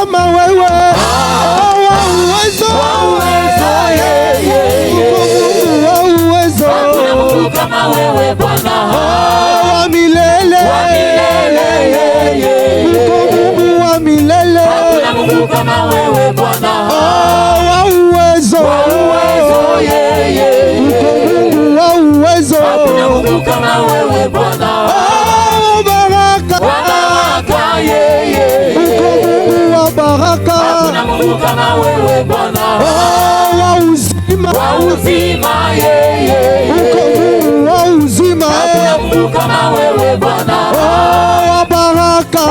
kama wewe, wa uwezo, wa uwezo, hakuna Mungu kama wewe Bwana, wa milele, Mungu wa milele, hakuna Mungu kama wewe Bwana, wa uwezo, Mungu wa uwezo, hakuna Mungu kama wewe Bwana, baraka, Mungu wa baraka, hakuna Mungu kama wewe Bwana, wa uzima, wa uzima, Mungu wa uzima, hakuna Mungu kama wewe Bwana, wa baraka,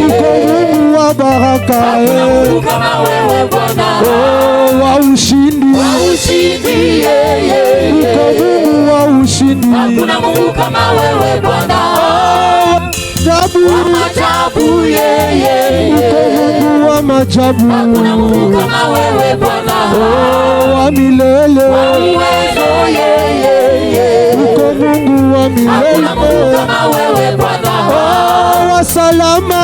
Mungu wa baraka, hakuna Mungu kama wewe Bwana, wa ushindi, wa ushindi, Mungu wa ushindi, hakuna Mungu kama wewe Bwana, wa maajabu, Mungu wa majabu, hakuna Mungu kama wewe Bwana, wa milele, wa uwezo, Mungu wa hakuna Mungu milele, kama wewe Bwana, wa salama,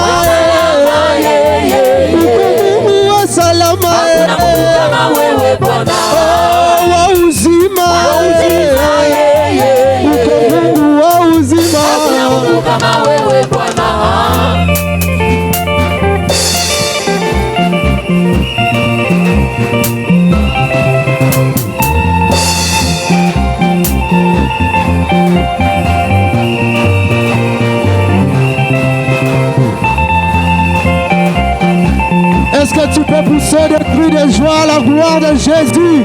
Mungu wa salama, hakuna Mungu kama wewe Bwana, wa uzima, Mungu wa uzima, hakuna Mungu kama wewe Bwana. Est-ce que tu peux pousser des cris de joie à la gloire de Jésus?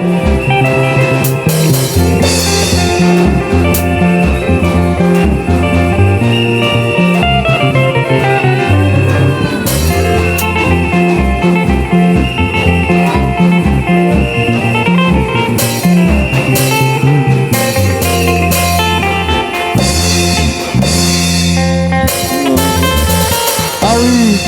Ah oui.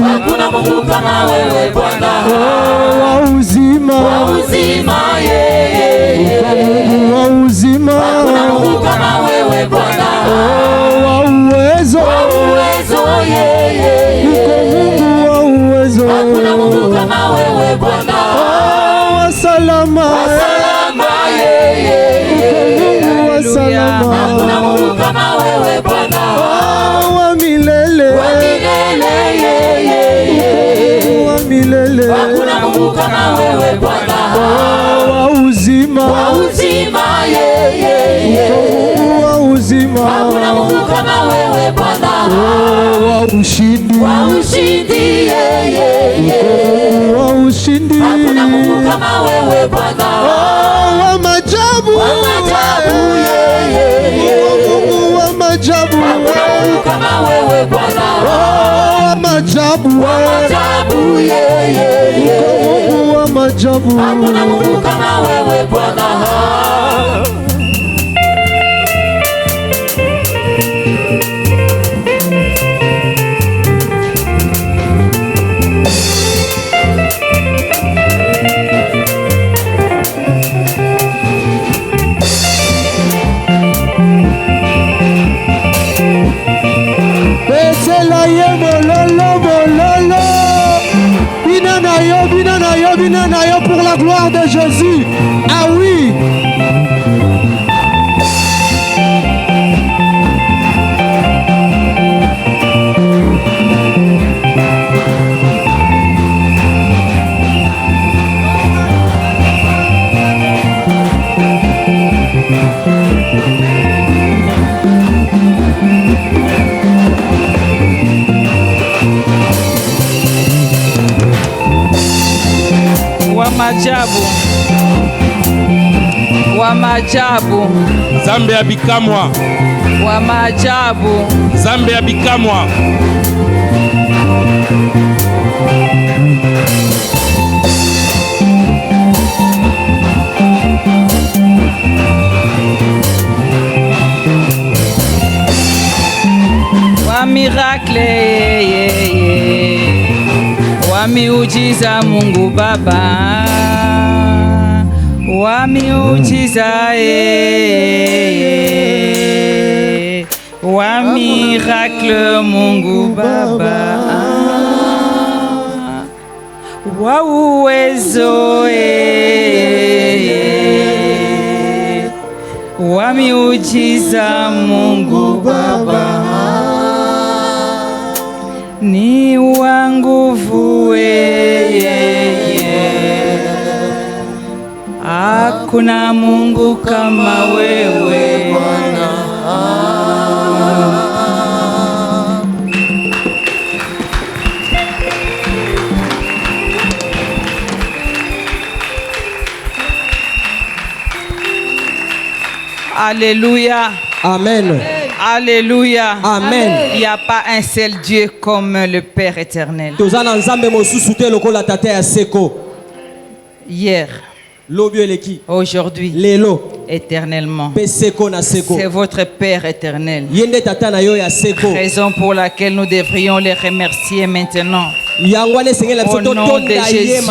Hakuna Mungu kama wewe Bwana, wa uzima, wa uzima, Mungu wa uzima, hakuna Mungu kama wewe Bwana, wa uwezo, wa uwezo, Mungu wa uwezo, hakuna Mungu kama wewe Bwana, wa salama, wa salama, Mungu wa salama, hakuna Mungu kama wewe Bwana, wa milele, wa milele, wa milele, hakuna Mungu kama wewe Bwana, wa uzima, wa uzima, Mungu wa uzima, hakuna Mungu kama wewe Bwana, wa ushindi, wa ushindi, wa ushindi, hakuna Mungu kama wewe Bwana, wa majabu, wa maajabu, Mungu wa majabu, hakuna Mungu kama wewe Bwana, wa majabu, wa maajabu, Mungu wa majabu, hakuna Mungu kama wewe Bwana. Pesela ye mololo, mololo, bina na yo pour la gloire de Jésus. Ah oui. Wa maajabu, wa maajabu, Nzambe ya bikamwa, wa maajabu, Nzambe ya bikamwa. miracle, wa miujiza Mungu Baba, wa miujiza, wa miracle Mungu Baba, wa uwezo, wa miujiza Mungu Baba, ni wa nguvu, hakuna Mungu kama wewe Bwana. Alléluia. Amen. Alléluia. Amen. Il n'y a pas un seul Dieu comme le Père éternel. Hier, aujourd'hui, éternellement. C'est votre Père éternel. Raison pour laquelle nous devrions les remercier maintenant. Au nom de Jésus.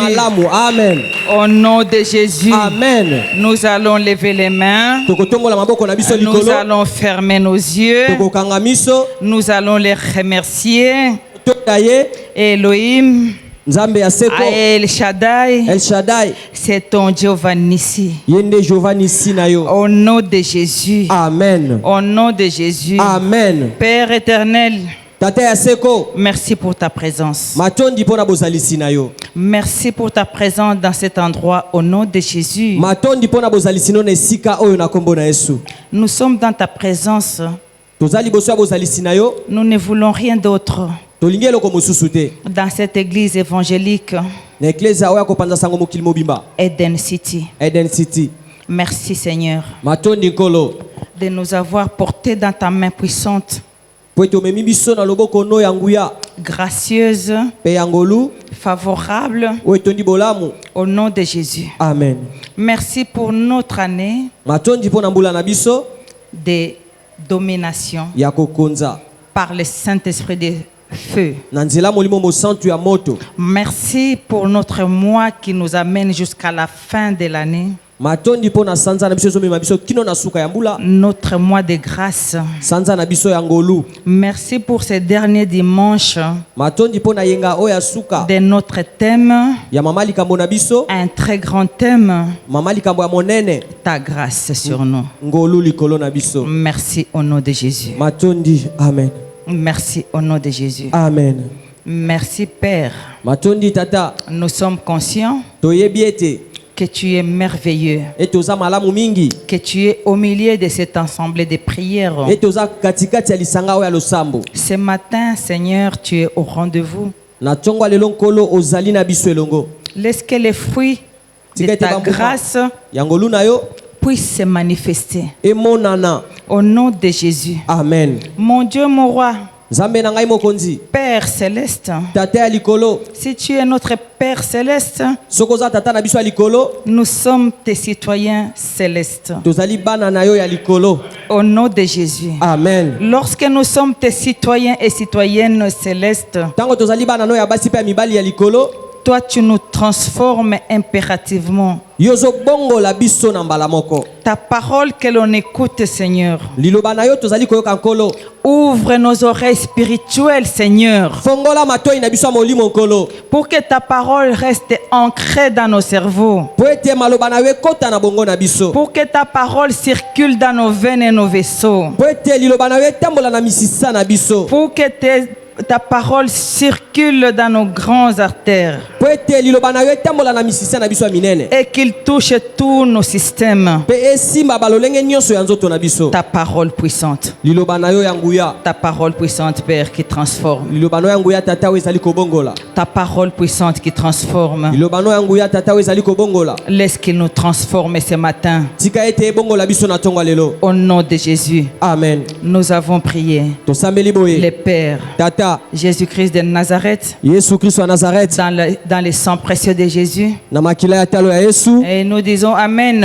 Amen. Au nom de Jésus. Amen. Nous Nous allons lever les mains. Nous allons fermer nos yeux. Nous allons les remercier. Elohim. El Shaddai. C'est ton Jéhovah Nissi. Au nom de Jésus. Amen. Au nom de Jésus. Amen. Père éternel. Merci pour ta présence. Merci pour ta présence dans cet endroit au nom de Jésus. Nous sommes dans ta présence. Nous ne voulons rien d'autre. Dans cette église évangélique Eden City. Merci Seigneur de nous avoir portés dans ta main puissante, gracieuse, favorable, au nom de Jésus. Amen. Merci pour notre année de domination par le Saint-Esprit de feu. Merci pour notre mois qui nous amène jusqu'à la fin de l'année. Notre mois de grâce. Merci pour ces derniers dimanches de notre thème, un très grand thème, ta grâce sur nous. Merci au nom de Jésus. Amen. Merci au nom de Jésus. Amen. Merci Père. Nous sommes conscients que tu es merveilleux, que tu es au milieu de cette assemblée de prières. Ce matin, Seigneur, tu es au rendez-vous. Laisse que les fruits de ta grâce puissent se manifester. Au nom de Jésus. Amen. Mon Dieu, mon roi, Père céleste, si tu es notre Père céleste, nous sommes tes citoyens célestes. Au nom de Jésus. Amen. Lorsque nous sommes tes citoyens et citoyennes célestes, toi tu nous transformes impérativement. Ta parole que l'on écoute, Seigneur, ouvre nos oreilles spirituelles, Seigneur, pour que ta parole reste ancrée dans nos cerveaux, pour que ta parole circule dans nos veines et nos vaisseaux, pour que ta parole circule dans nos grandes artères et qu'il touche tous nos systèmes. Ta parole puissante. Ta parole puissante, Père, qui transforme. Ta parole puissante qui transforme. Laisse qu'il nous transforme ce matin. Au nom de Jésus. Amen. Nous avons prié. Le Père. Jésus-Christ de Nazareth, dans le sang précieux de Jésus, et nous disons Amen.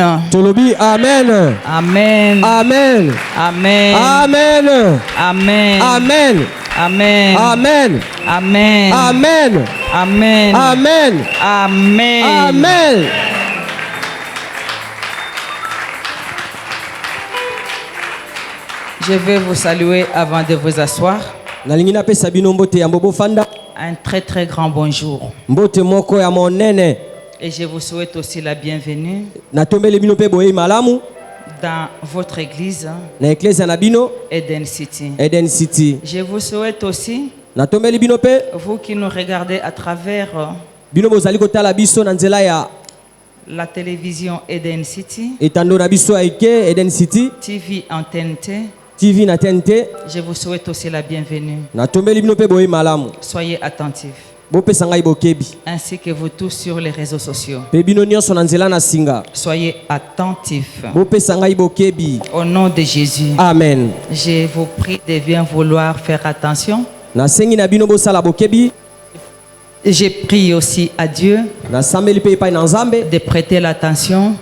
Amen. Amen. Amen. Amen. Amen. Amen. Amen. Amen. Amen. Amen. Amen. Amen. Amen. Amen. Amen. Je vais vous saluer avant de vous asseoir. Un très très grand bonjour. Et je vous souhaite aussi la bienvenue dans votre église Eden City. Eden City. Je vous souhaite aussi, vous qui nous regardez à travers la télévision Eden City, TV Antenne T, TV na TNT. Je vous souhaite aussi la bienvenue. Soyez attentifs. Ainsi que vous tous sur les réseaux sociaux. Soyez attentifs. Au nom de Jésus. Amen. Je vous prie de bien vouloir faire attention. Je prie aussi à Dieu de prêter l'attention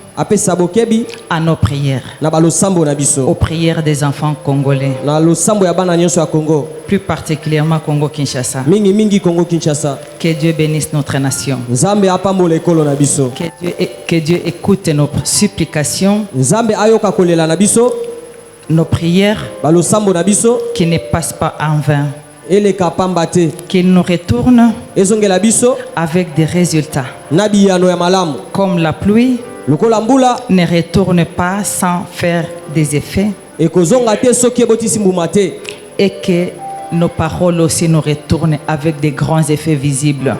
à nos prières, aux prières des enfants congolais, plus particulièrement Congo-Kinshasa. Que Dieu bénisse notre nation. Que Dieu écoute nos supplications, nos prières qui ne passent pas en vain. Qu'il nous retourne avec des résultats. Comme la pluie ne retourne pas sans faire des effets. Et que nos paroles aussi nous retournent avec des grands effets visibles.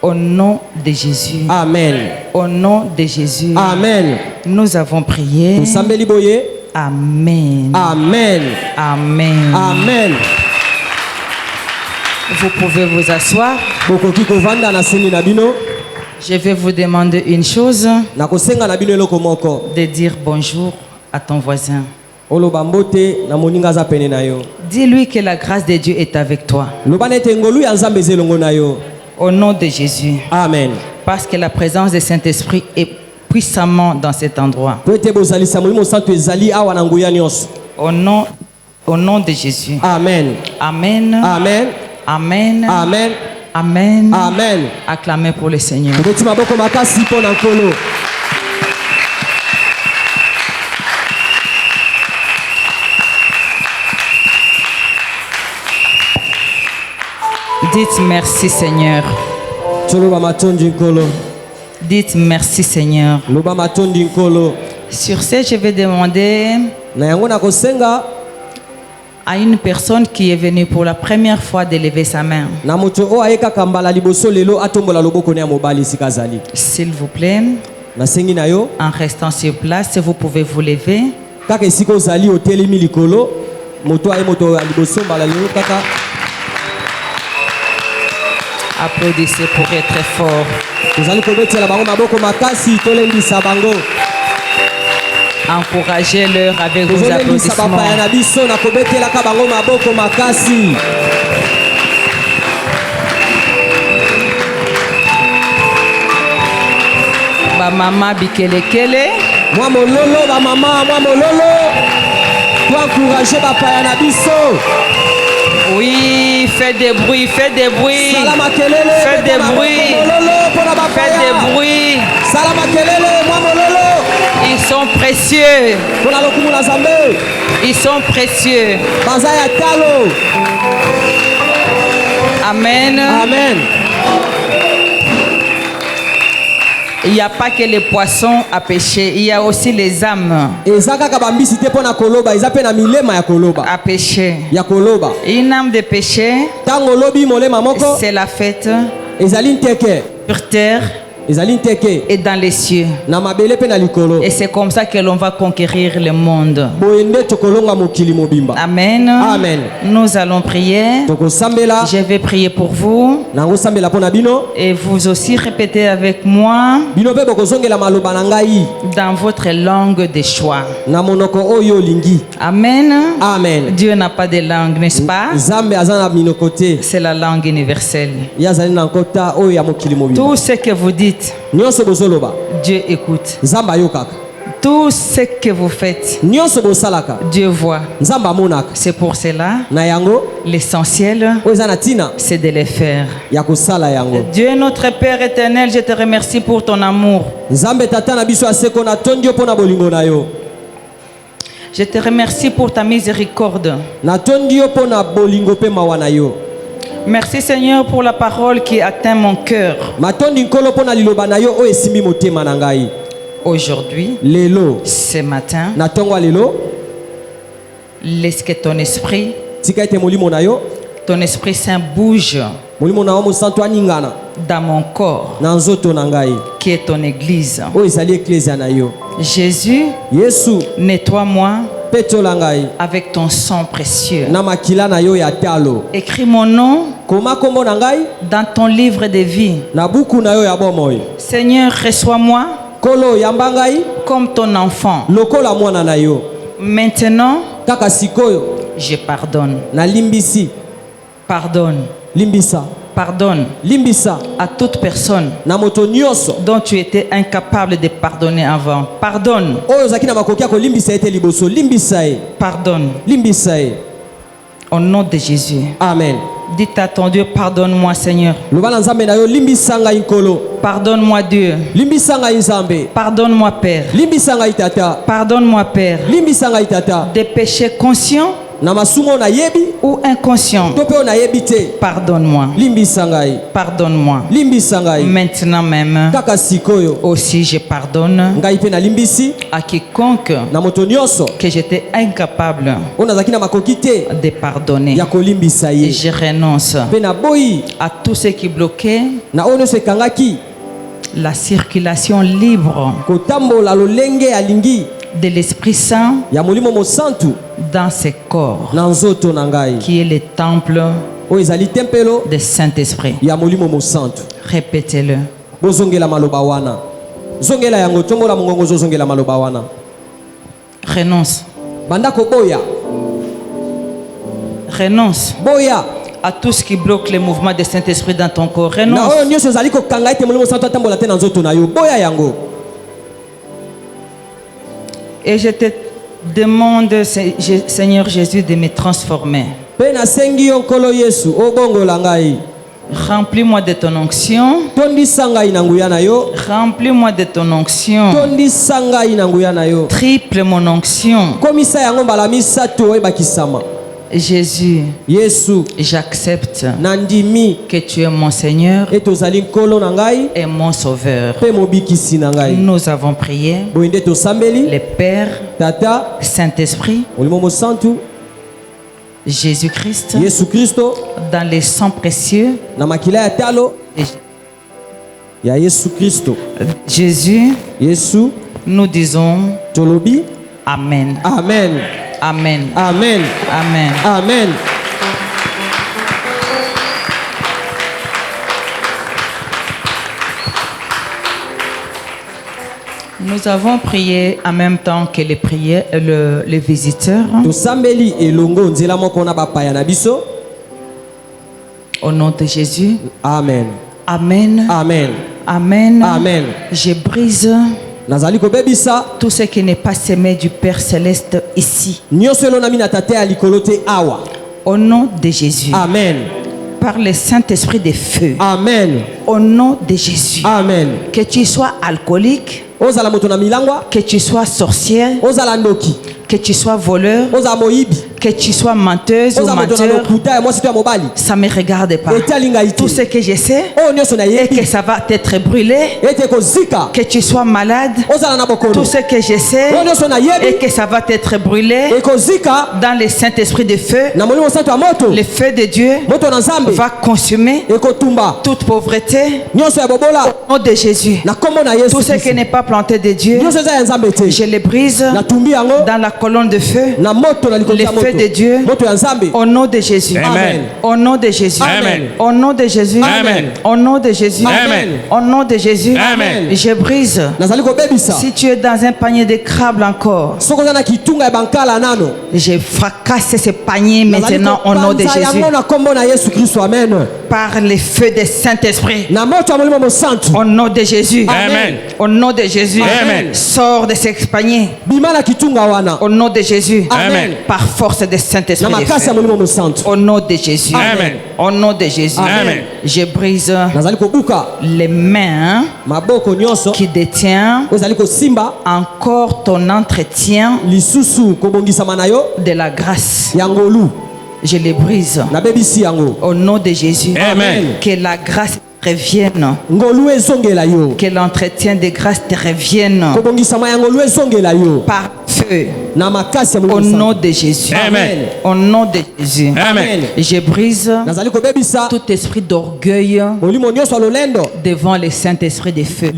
Au nom de Jésus. Amen. Au nom de Jésus. Amen. Nous avons prié. Amen. Amen. Amen. Amen. Vous pouvez vous asseoir. Je vais vous demander une chose. De dire bonjour à ton voisin. Dis-lui que la grâce de Dieu est avec toi. Au nom de Jésus. Amen. Parce que la présence du Saint-Esprit est puissamment dans cet endroit. Au nom de Jésus. Amen. Amen. Amen. Amen. Amen. Amen. Amen. Acclamez pour le Seigneur. Dites merci Seigneur. Dites merci Seigneur. Sur ce, je vais demander à une personne qui est venue pour la première fois de lever sa main. S'il vous plaît, en restant sur place, vous pouvez vous lever. Applaudissez pour être très fort. Encouragez-leur avec vos applaudissements. Ba mama bikelekele. Moi mololo ba mama, moi mololo. Toi encourager ba paya na biso. Oui, faites des bruits, faites des bruits. Faites des bruits. Faites des bruits. Ils sont précieux. Ils sont précieux. Amen. Amen. Il n'y a pas que les poissons à pêcher, il y a aussi les âmes à pêcher. Une âme de péché, c'est la fête sur terre et dans les cieux. Et c'est comme ça que l'on va conquérir le monde. Amen. Amen. Nous allons prier. Je vais prier pour vous. Et vous aussi répétez avec moi dans votre langue de choix. Amen. Amen. Dieu n'a pas de langue, n'est-ce pas? C'est la langue universelle. Tout ce que vous dites, Dieu écoute. Tout ce que vous faites, Dieu voit. C'est pour cela, l'essentiel, c'est de les faire. Dieu notre Père éternel, je te remercie pour ton amour. Je te remercie pour ta miséricorde. Merci Seigneur pour la parole qui atteint mon cœur. Aujourd'hui, ce matin, laisse que ton esprit Saint bouge dans mon corps, qui est ton église. Jésus, nettoie-moi avec ton sang précieux. Écris mon nom dans ton livre de vie. Seigneur, reçois-moi comme ton enfant. Maintenant, je pardonne. Pardonne à toute personne dont tu étais incapable de pardonner avant. Pardonne. Pardonne. Au nom de Jésus. Amen. Dites à ton Dieu, pardonne-moi Seigneur. Pardonne-moi Dieu. Pardonne-moi Père. Pardonne-moi Père. Des péchés conscients ou inconscients. Pardonne-moi. Pardonne-moi. Maintenant même. Aussi je pardonne à quiconque que j'étais incapable de pardonner. Et je renonce à tout ce qui bloquait la circulation libre de l'Esprit Saint dans ce corps qui est le temple de Saint-Esprit. Répétez-le. Renonce. Renonce à tout ce qui bloque le mouvement de Saint-Esprit dans ton corps. Renonce. Et je te demande, Seigneur Jésus, de me transformer. Remplis-moi de ton onction. Remplis-moi de ton onction. Triple mon onction. Jésus, j'accepte que tu es mon Seigneur et mon Sauveur. Nous avons prié. Le Père, Saint-Esprit, Jésus-Christ, dans les sangs précieux. Jésus, nous disons Amen. Amen. Amen. Amen. Amen. Amen. Nous avons prié en même temps que les prières, les visiteurs. Au nom de Jésus. Amen. Amen. Amen. Amen. Amen. Je brise tout ce qui n'est pas semé du Père Céleste ici. Au nom de Jésus. Amen. Par le Saint-Esprit de feu. Amen. Au nom de Jésus. Amen. Que tu sois alcoolique, que tu sois sorcière, que tu sois voleur, que tu sois menteuse ou menteur, ça ne me regarde pas. Tout ce que je sais est que ça va t'être brûlé, que tu sois malade, tout ce que je sais est que ça va t'être brûlé dans le Saint-Esprit de feu. Le feu de Dieu va consumer toute pauvreté au nom de Jésus. Tout ce qui n'est pas planté de Dieu, je le brise dans la colonne de feu. Le feu de Dieu au nom de Jésus. Amen. Au nom de Jésus. Amen. Au nom de Jésus. Amen. Au nom de Jésus. Amen. Au nom de Jésus. Amen. Je brise. Si tu es dans un panier de crabes encore, je fracasse ce panier maintenant au nom de Jésus. Par les feux des Saint-Esprit. Au nom de Jésus. Amen. Au nom de Jésus. Amen. Sors de ces paniers. Au nom de Jésus. Amen. Par force des Saint-Esprit. Au nom de Jésus. Amen. Au nom de Jésus. Amen. Je brise les mains qui détiennent encore ton entretien de la grâce. Je les brise au nom de Jésus. Amen. Que la grâce revienne. Que l'entretien de grâce te revienne par feu. Au nom de Jésus. Amen. Au nom de Jésus. Amen. Je brise tout esprit d'orgueil devant le Saint-Esprit de feu.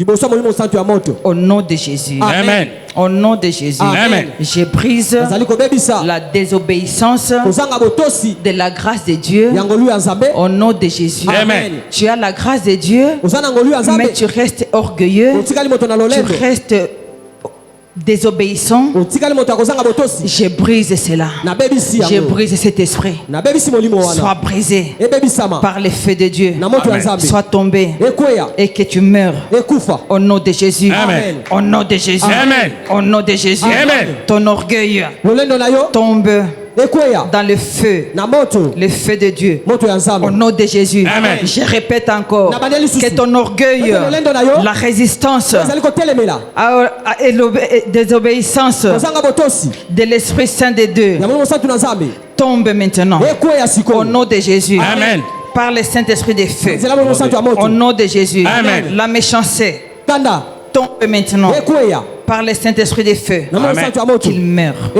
Au nom de Jésus. Amen. Au nom de Jésus. Amen. Je brise la désobéissance de la grâce de Dieu. Au nom de Jésus. Amen. Tu as la grâce de Dieu, mais tu restes orgueilleux. Tu restes désobéissant. Je brise cela. Je brise cet esprit. Sois brisé par le feu de Dieu. Amen. Sois tombé et que tu meurs. Au nom de Jésus. Amen. Au nom de Jésus. Amen. Au nom de Jésus. Amen. Ton orgueil tombe dans le feu de Dieu. Au nom de Jésus. Amen. Je répète encore que ton orgueil, la résistance à désobéissance de l'Esprit Saint de Dieu tombe maintenant. Au nom de Jésus. Amen. Par le Saint-Esprit des feux. Au nom de Jésus. Amen. La méchanceté tombe maintenant. Par le Saint-Esprit des feux. Qu'il meure.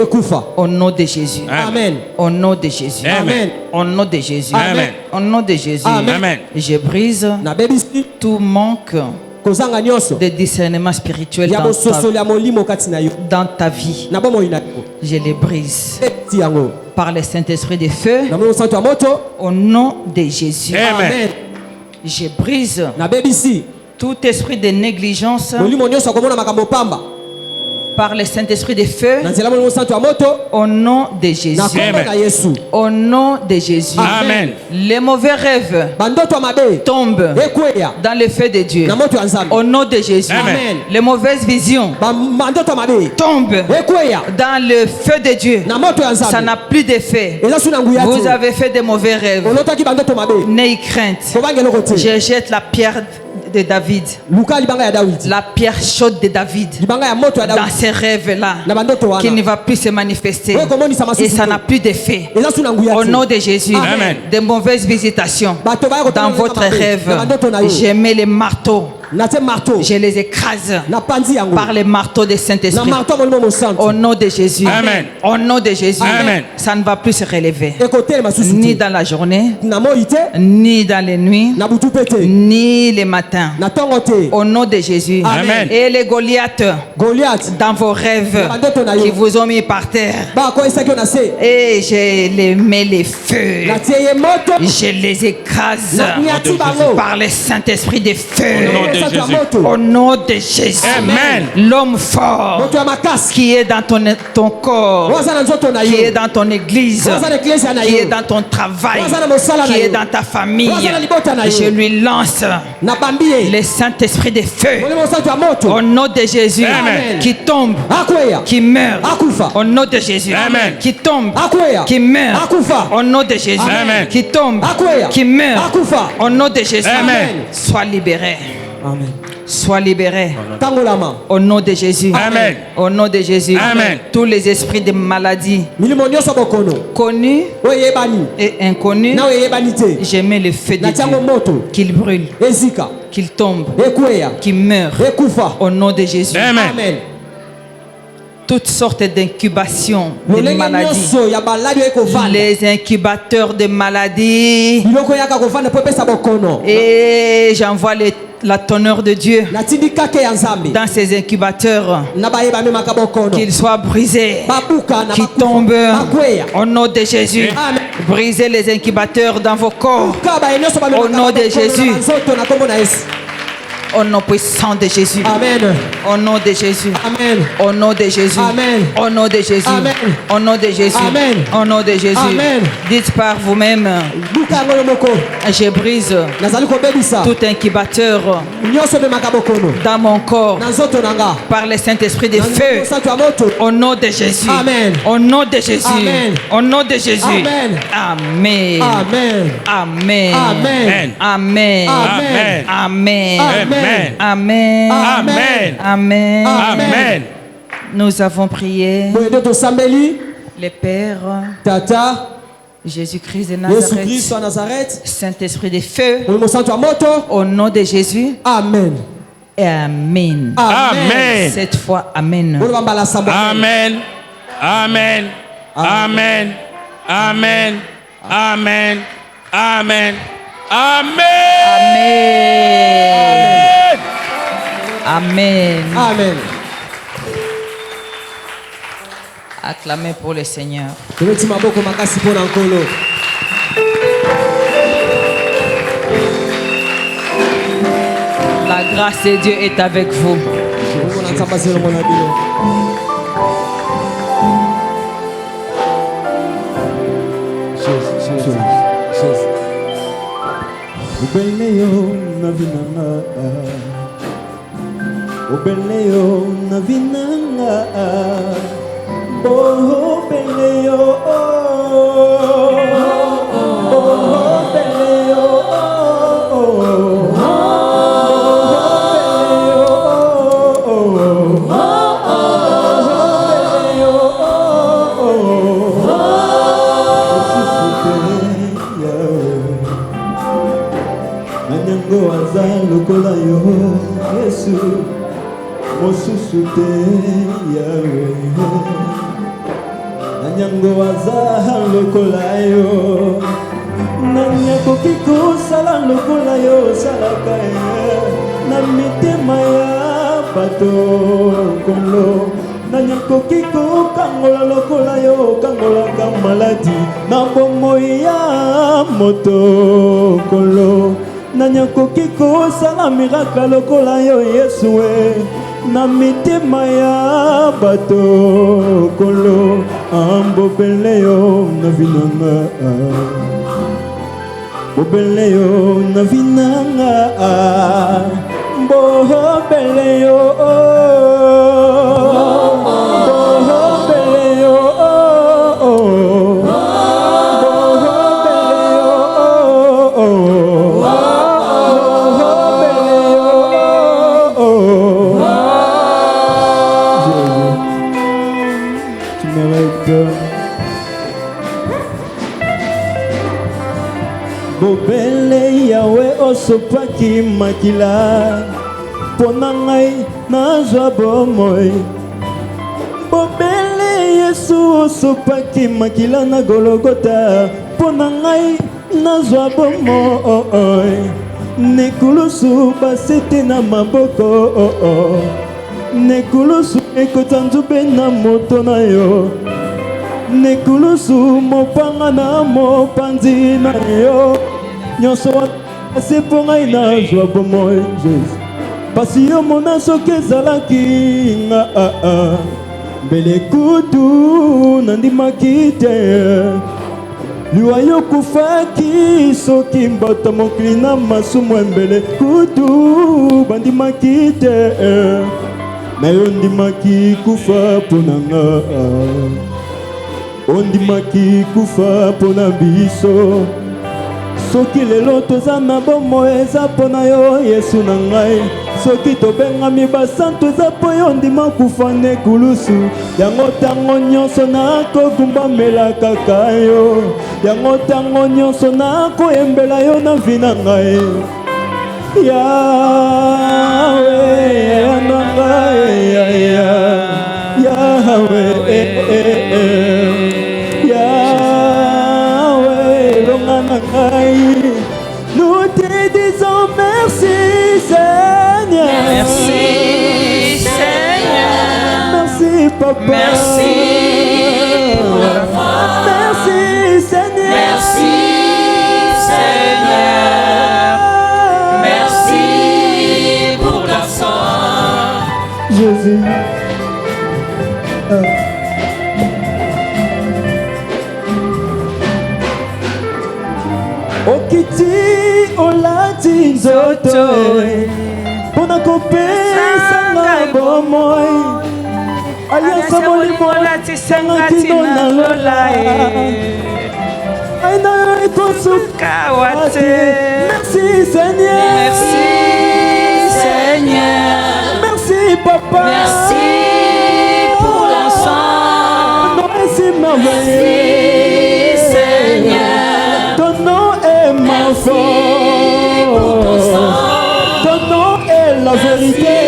Au nom de Jésus. Amen. Au nom de Jésus. Amen. Au nom de Jésus. Amen. Au nom de Jésus. Amen. Je brise tout manque de discernement spirituel dans ta vie. Je les brise par le Saint-Esprit des feux. Au nom de Jésus. Amen. Je brise tout esprit de négligence par le Saint-Esprit de feu. Au nom de Jésus. Amen. Au nom de Jésus. Amen. Les mauvais rêves tombent dans le feu de Dieu. Au nom de Jésus. Amen. Les mauvaises visions tombent dans le feu de Dieu. Ça n'a plus d'effet. Vous avez fait des mauvais rêves. N'ayez crainte. Je jette la pierre de David, la pierre chaude de David, dans ces rêves-là, qui ne va plus se manifester et ça n'a plus d'effet. Au nom de Jésus. Amen. De mauvaises visitations dans votre rêve, je mets les marteaux, je les écrase par les marteaux des Saint-Esprit. Au nom de Jésus. Amen. Au nom de Jésus. Amen. Ça ne va plus se relever, ni dans la journée, ni dans les nuits, ni les matins. Au nom de Jésus. Amen. Et les Goliaths dans vos rêves qui vous ont mis par terre, et je les mets les feux, je les écrase par le Saint-Esprit des feux. Au nom de Jésus. Amen. L'homme fort qui est dans ton corps, qui est dans ton église, qui est dans ton travail, qui est dans ta famille, je lui lance le Saint-Esprit des feux. Au nom de Jésus. Amen. Qui tombe, qui meurt. Au nom de Jésus. Amen. Qui tombe, qui meurt. Au nom de Jésus. Amen. Qui tombe, qui meurt. Au nom de Jésus. Amen. Sois libéré. Amen. Sois libéré. Tangolama. Au nom de Jésus. Amen. Au nom de Jésus. Amen. Tous les esprits de maladie connus et inconnus, je mets le feu de Dieu. Qu'il brûle, qu'il tombe, qu'il meure. Au nom de Jésus. Amen. Toutes sortes d'incubations de maladies. Les incubateurs de maladies. Et j'envoie la tonnerre de Dieu dans ces incubateurs, qu'ils soient brisés, qu'ils tombent au nom de Jésus. Brisez les incubateurs dans vos corps au nom de Jésus. Au nom puissant de Jésus. Amen. Au nom de Jésus. Amen. Au nom de Jésus. Amen. Au nom de Jésus. Amen. Au nom de Jésus. Amen. Au nom de Jésus. Amen. Dites par vous-même. Je brise tout incubateur dans mon corps par le Saint-Esprit de feu. Au nom de Jésus. Amen. Au nom de Jésus. Amen. Au nom de Jésus. Amen. Amen. Amen. Amen. Amen. Amen. Amen. Amen. Amen. Amen. Amen. Amen. Amen. Nous avons prié. Le Père, Tata, Jésus-Christ de Nazareth, Saint-Esprit de feu, au nom de Jésus. Amen. Et Amen. Amen. Cette fois, Amen. Amen. Amen. Amen. Amen. Amen. Amen. Amen. Amen. Amen. Acclamez pour le Seigneur. La grâce de Dieu est avec vous. lokola yo Yesu mosusu te yawe nanyango aza lokola yo nanyakoki kosala lokola yo salaka na mitema ya bato kolo nanyakoki kokangola lokola yo kangolaka maladi na bomoi ya moto kolo nanyakoki kosala miracle lokola yo Yesu na mitema ya bato kolo ambobele yo na vinanga bobele yo na vinanga mbobele yo bobele yawe osopaki makila pona ngai nazwa bomoi bobele Yesu osopaki makila na Golgota pona ngai nazwa bomoi nekulusu basete na maboko nekulusu ekota nzube na moto na yo nekulusu mopanga na mopanzi na yo nyonso ase mpo ngai nazwa bomoi Jésus pasi yo mona soki ezalaki nga mbele kutu nandimaki te liwa yo kufaki soki mbota mokili na masumu mbele kutu bandimaki te na yo ndimaki kufa mpo na nga ondimaki kufa mpo na biso soki lelo toza na bomoi eza mpo na yo Yesu na ngai soki tobengami basantu eza mpo yo ndima kufa nekulusu yango ntango nyonso nakogumbamela kaka yo yango ntango nyonso nakoyembela yo na vi na ngai Yawe na ngai Yawe nous te disons merci Seigneur. Merci Seigneur. Merci Papa. Merci pour la foi. Merci Seigneur. Merci Seigneur. Merci pour Jésus. Okiti olati nzoto mpona kopesa nga bomoi aliansa molimo latisanga tino na lola aina ekosuka wate. Merci Seigneur, Merci Seigneur, merci Papa, merci pour l'ensemble. ton nom est si merveilleux. Merci Seigneur, Ton nom est ma force, ton nom est la vérité,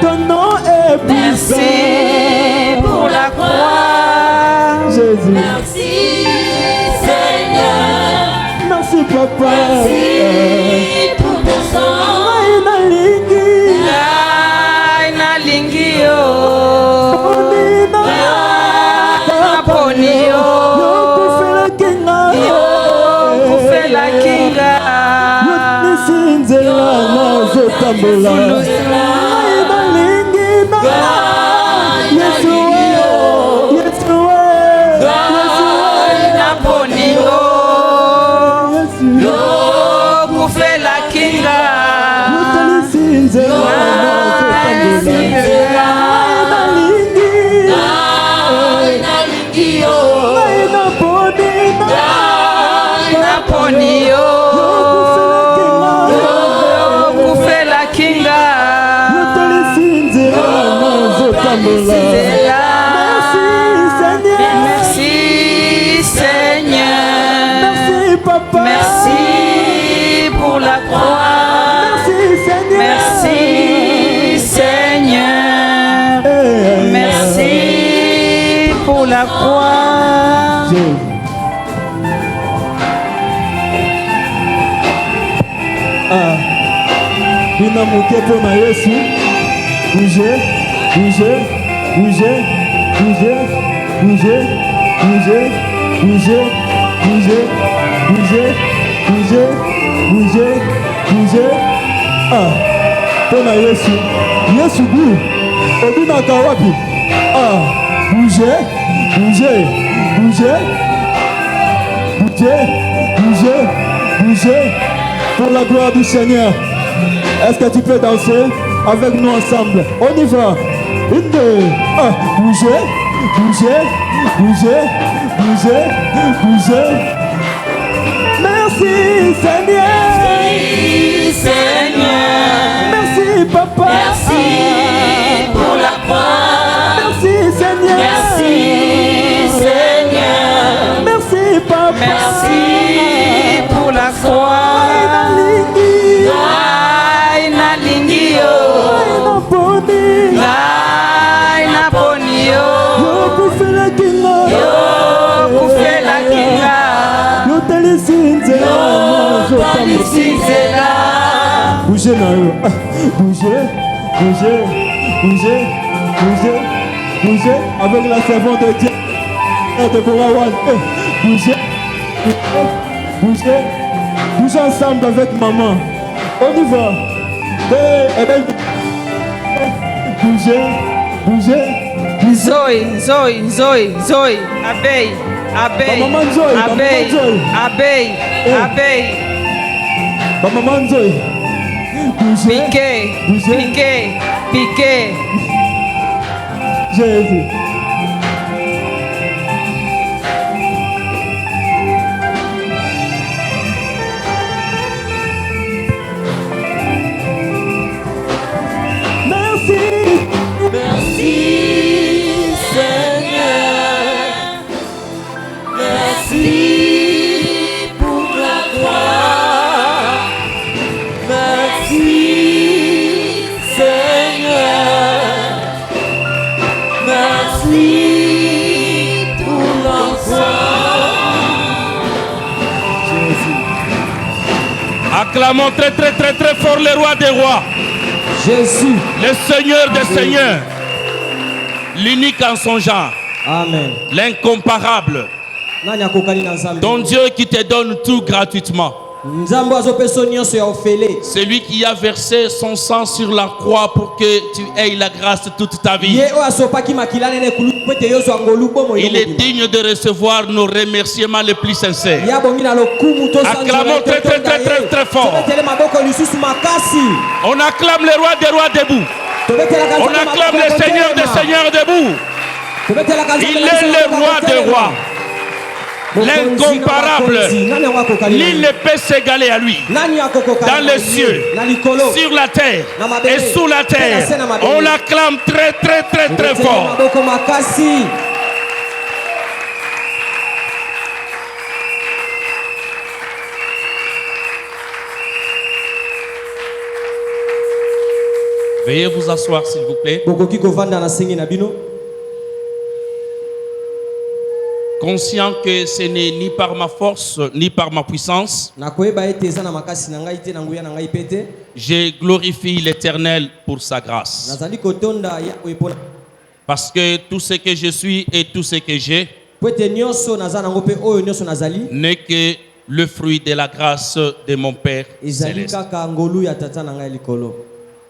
ton nom est puissant. merci pour la croix. Jésus, Merci Seigneur, merci Papa. merci pour ton sang. Aina lingi, Ngai nalingi yo, onina, naponi yo, yo kufela kinga, kufela kinga. yo nisinzela na zotambola. Aina lingi na, Yesu we, Yesu we, Naponi yo, Yesu yo kufela kinga. Tolisinzela na zotambola. Aina lingi, Nalingi yo, aina bonina, Naponi yo, yo kufela kinga. tolisinzela na zotambola. Merci Seigneur, Merci Papa, merci pour la croix. merci Seigneur, Merci Seigneur, merci pour la croix. Jésus. Bina moke mpo na Yesu. Bougez, bougez, bougez, bougez, bougez, bougez, bougez, bougez, bougez, bougez, bougez, bougez. Mpo na Yesu. Yesu bu. Obinaka wapi? Bougez, bougez, bougez, bougez, bougez, bougez. Pour la gloire du Seigneur. Est-ce que tu peux danser avec nous ensemble? On y va. Une, deux, bougez, bougez, bougez, bougez, bougez. Merci Seigneur. Merci Seigneur, Merci Papa. merci pour la croix. Merci Seigneur. Merci Seigneur, Merci Papa. merci pour la croix. Ngai nalingi yo, ngai naponi yo, yo kufela kinga. Yo tolisinzela. Bougez na yo. Bougez, bougez, bougez, bougez, bougez. Avec la servante de Dieu. Deborah One. Bougez, bougez, bougez ensemble avec maman. On y va. Bougez, bougez. Zoe, Zoe, Zoe, Zoe, abeille, abeille, Maman Zoe, abeille, Maman Zoe. abeille, abeille, Maman Zoe. Bougez, piqué, bougez. piqué, piqué. Jésus. merci Seigneur, merci pour la croix. Merci Seigneur, merci pour l'enfant. Acclamons très très très très fort le roi des rois. Jésus, Le Seigneur des seigneurs, l'unique en son genre, amen. l'incomparable, Nani akokani na Nzambe? ton Dieu qui te donne tout gratuitement. C'est lui qui a versé son sang sur la croix pour que tu aies la grâce toute ta vie. Il est digne de recevoir nos remerciements les plus sincères. Acclamons très très très très très fort. On acclame le roi des rois debout. On acclame le Seigneur des seigneurs debout. Il est le roi des rois. L'incomparable. Nul ne peut s'égaler à lui. Dans les cieux, sur la terre et sous la terre. On l'acclame très très très très fort. Veuillez vous asseoir s'il vous plaît. Conscient que ce n'est ni par ma force ni par ma puissance, je glorifie l'Éternel pour sa grâce. Parce que tout ce que je suis et tout ce que j'ai n'est que le fruit de la grâce de mon Père céleste.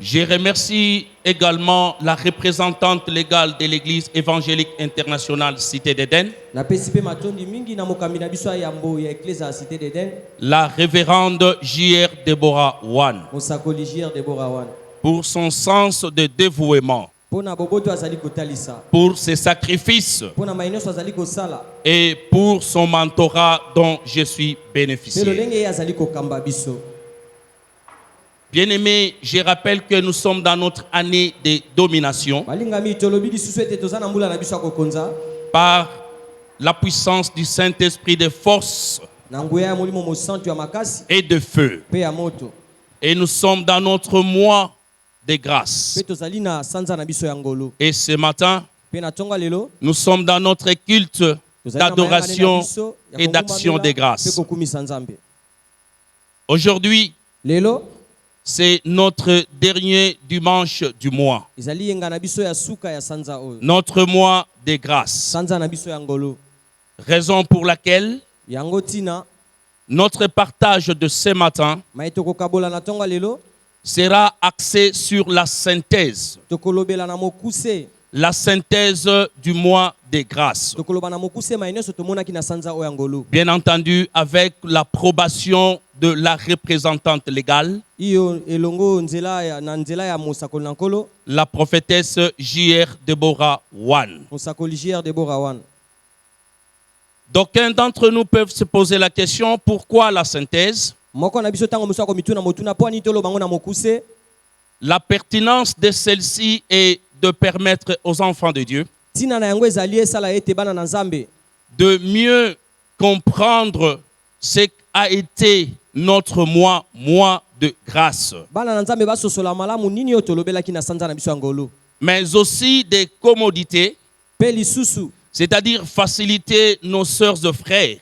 Je remercie également la représentante légale de l'Église évangélique internationale Cité d'Éden, la révérende J.R. Deborah Wan, pour son sens de dévouement, pour ses sacrifices et pour son mentorat dont je suis bénéficiaire. Bien-aimés, je rappelle que nous sommes dans notre année de domination par la puissance du Saint-Esprit de force et de feu. Et nous sommes dans notre mois de grâce. Et ce matin, nous sommes dans notre culte d'adoration et d'action de grâce. Aujourd'hui, c'est notre dernier dimanche du mois. Notre mois de grâce. Raison pour laquelle notre partage de ce matin sera axé sur la synthèse. La synthèse du mois de grâce. Bien entendu, avec l'approbation de la représentante légale, la prophétesse J.R. Deborah Wan. D'aucuns d'entre nous peuvent se poser la question, pourquoi la synthèse? La pertinence de celle-ci est de permettre aux enfants de Dieu de mieux comprendre ce qu'a été notre mois de grâce, mais aussi des commodités, c'est-à-dire faciliter nos sœurs et frères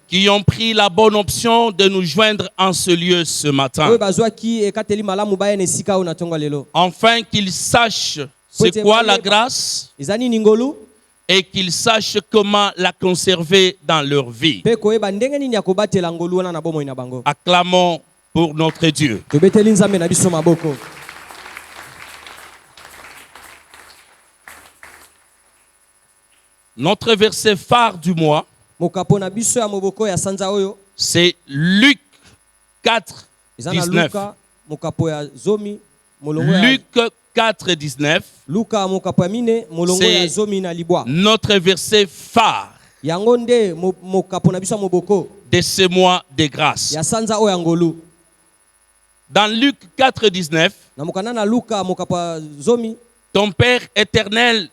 qui ont pris la bonne option de nous joindre en ce lieu ce matin, afin qu'ils sachent c'est quoi la grâce et qu'ils sachent comment la conserver dans leur vie. Acclamons pour notre Dieu. Notre verset phare du mois, c'est Luc 4, 19. Luc 4, 19. C'est notre verset phare de ce mois de grâce. Dans Luc 4, 19, ton Père éternel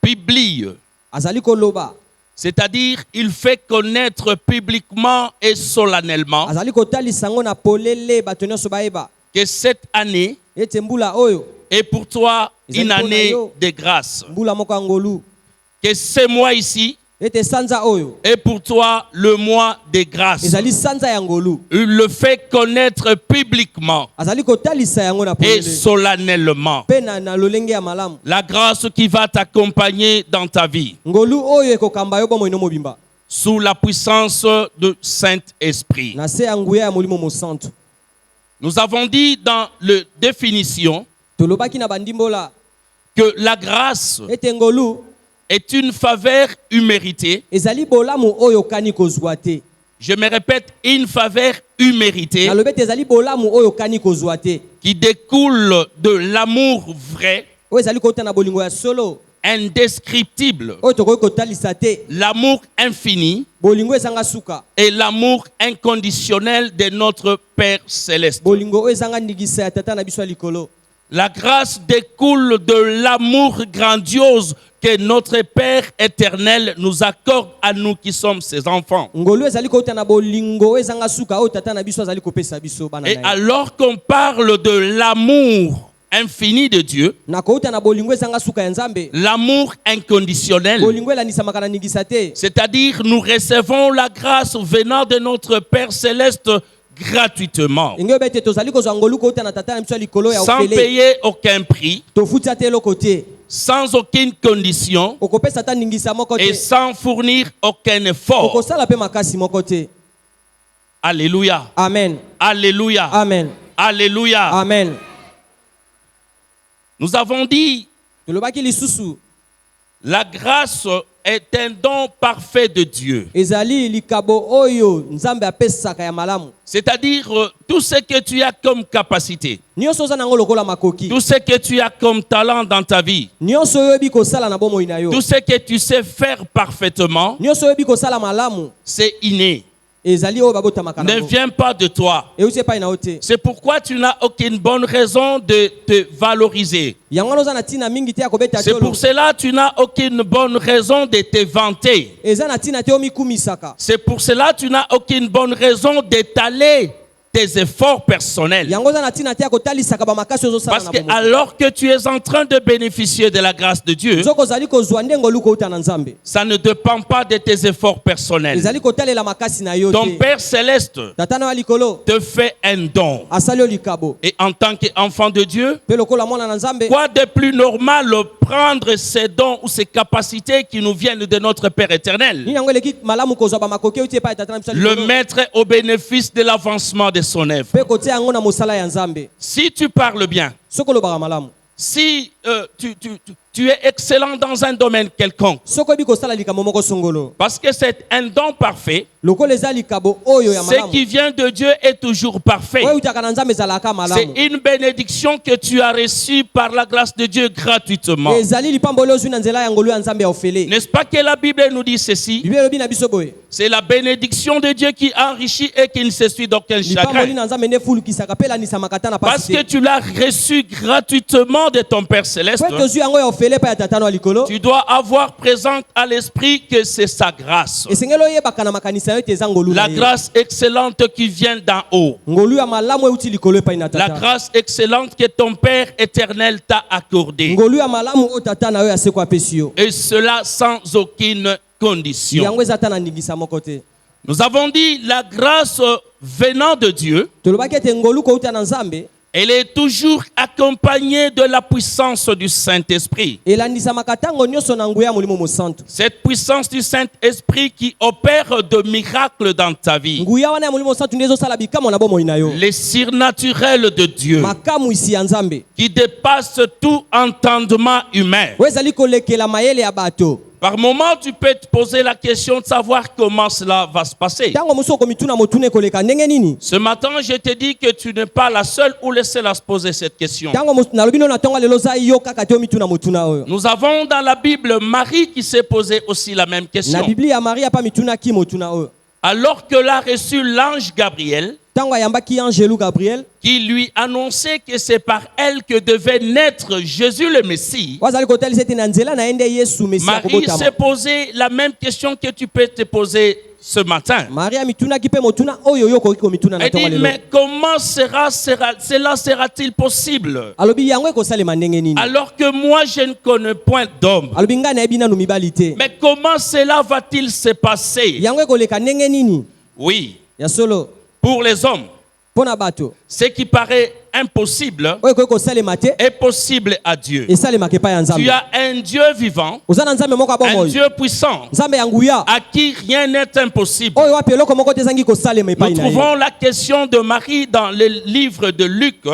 publie, c'est-à-dire il fait connaître publiquement et solennellement que cette année est pour toi une année de grâce, que ce mois ici Et pour toi, le mois des grâces. Il le fait connaître publiquement et solennellement. La grâce qui va t'accompagner dans ta vie. Sous la puissance du Saint-Esprit. Nous avons dit dans la définition que la grâce est une faveur imméritée. Je me répète, une faveur imméritée qui découle de l'amour vrai, indescriptible, l'amour infini et l'amour inconditionnel de notre Père Céleste. La grâce découle de l'amour grandiose que notre Père éternel nous accorde à nous qui sommes ses enfants. Et alors qu'on parle de l'amour infini de Dieu, l'amour inconditionnel, c'est-à-dire nous recevons la grâce venant de notre Père Céleste gratuitement, sans payer aucun prix, sans aucune condition et sans fournir aucun effort. Alléluia. Amen. Alléluia. Amen. Alléluia. Amen. Nous avons dit, la grâce est un don parfait de Dieu. C'est-à-dire tout ce que tu as comme capacité, tout ce que tu as comme talent dans ta vie, tout ce que tu sais faire parfaitement, c'est inné. Ne vient pas de toi. C'est pourquoi tu n'as aucune bonne raison de te valoriser. C'est pour cela que tu n'as aucune bonne raison de te vanter. C'est pour cela que tu n'as aucune bonne raison d'étaler tes efforts personnels. Parce que alors que tu es en train de bénéficier de la grâce de Dieu, ça ne dépend pas de tes efforts personnels. Ton Père Céleste te fait un don. Et en tant qu'enfant de Dieu, quoi de plus normal prendre ces dons ou ces capacités qui nous viennent de notre Père éternel, le mettre au bénéfice de l'avancement de son œuvre. Si tu parles bien, si tu es excellent dans un domaine quelconque, parce que c'est un don parfait, ce qui vient de Dieu est toujours parfait. C'est une bénédiction que tu as reçue par la grâce de Dieu gratuitement. N'est-ce pas que la Bible nous dit ceci? C'est la bénédiction de Dieu qui enrichit et qui ne se suit d'aucun chagrin. Parce que tu l'as reçu gratuitement de ton Père Céleste, tu dois avoir présent à l'esprit que c'est sa grâce. La grâce excellente qui vient d'en haut. La grâce excellente que ton Père éternel t'a accordée. Et cela sans aucune condition. Nous avons dit la grâce venant de Dieu, elle est toujours accompagnée de la puissance du Saint-Esprit. Cette puissance du Saint-Esprit qui opère de miracles dans ta vie. Les surnaturels de Dieu qui dépassent tout entendement humain. Par moment, tu peux te poser la question de savoir comment cela va se passer. Ce matin, je te dis que tu n'es pas la seule ou le seul à se poser cette question. Nous avons dans la Bible Marie qui s'est posé aussi la même question. Alors que l'a reçu l'ange Gabriel, qui lui annonçait que c'est par elle que devait naître Jésus le Messie, Marie s'est posé la même question que tu peux te poser ce matin. Elle dit, mais comment cela sera-t-il possible? Alors que moi, je ne connais point d'homme. Mais comment cela va-t-il se passer? Oui. Pour les hommes, ce qui paraît impossible est possible à Dieu. Tu as un Dieu vivant, un Dieu puissant, à qui rien n'est impossible. Nous trouvons la question de Marie dans le livre de Luc,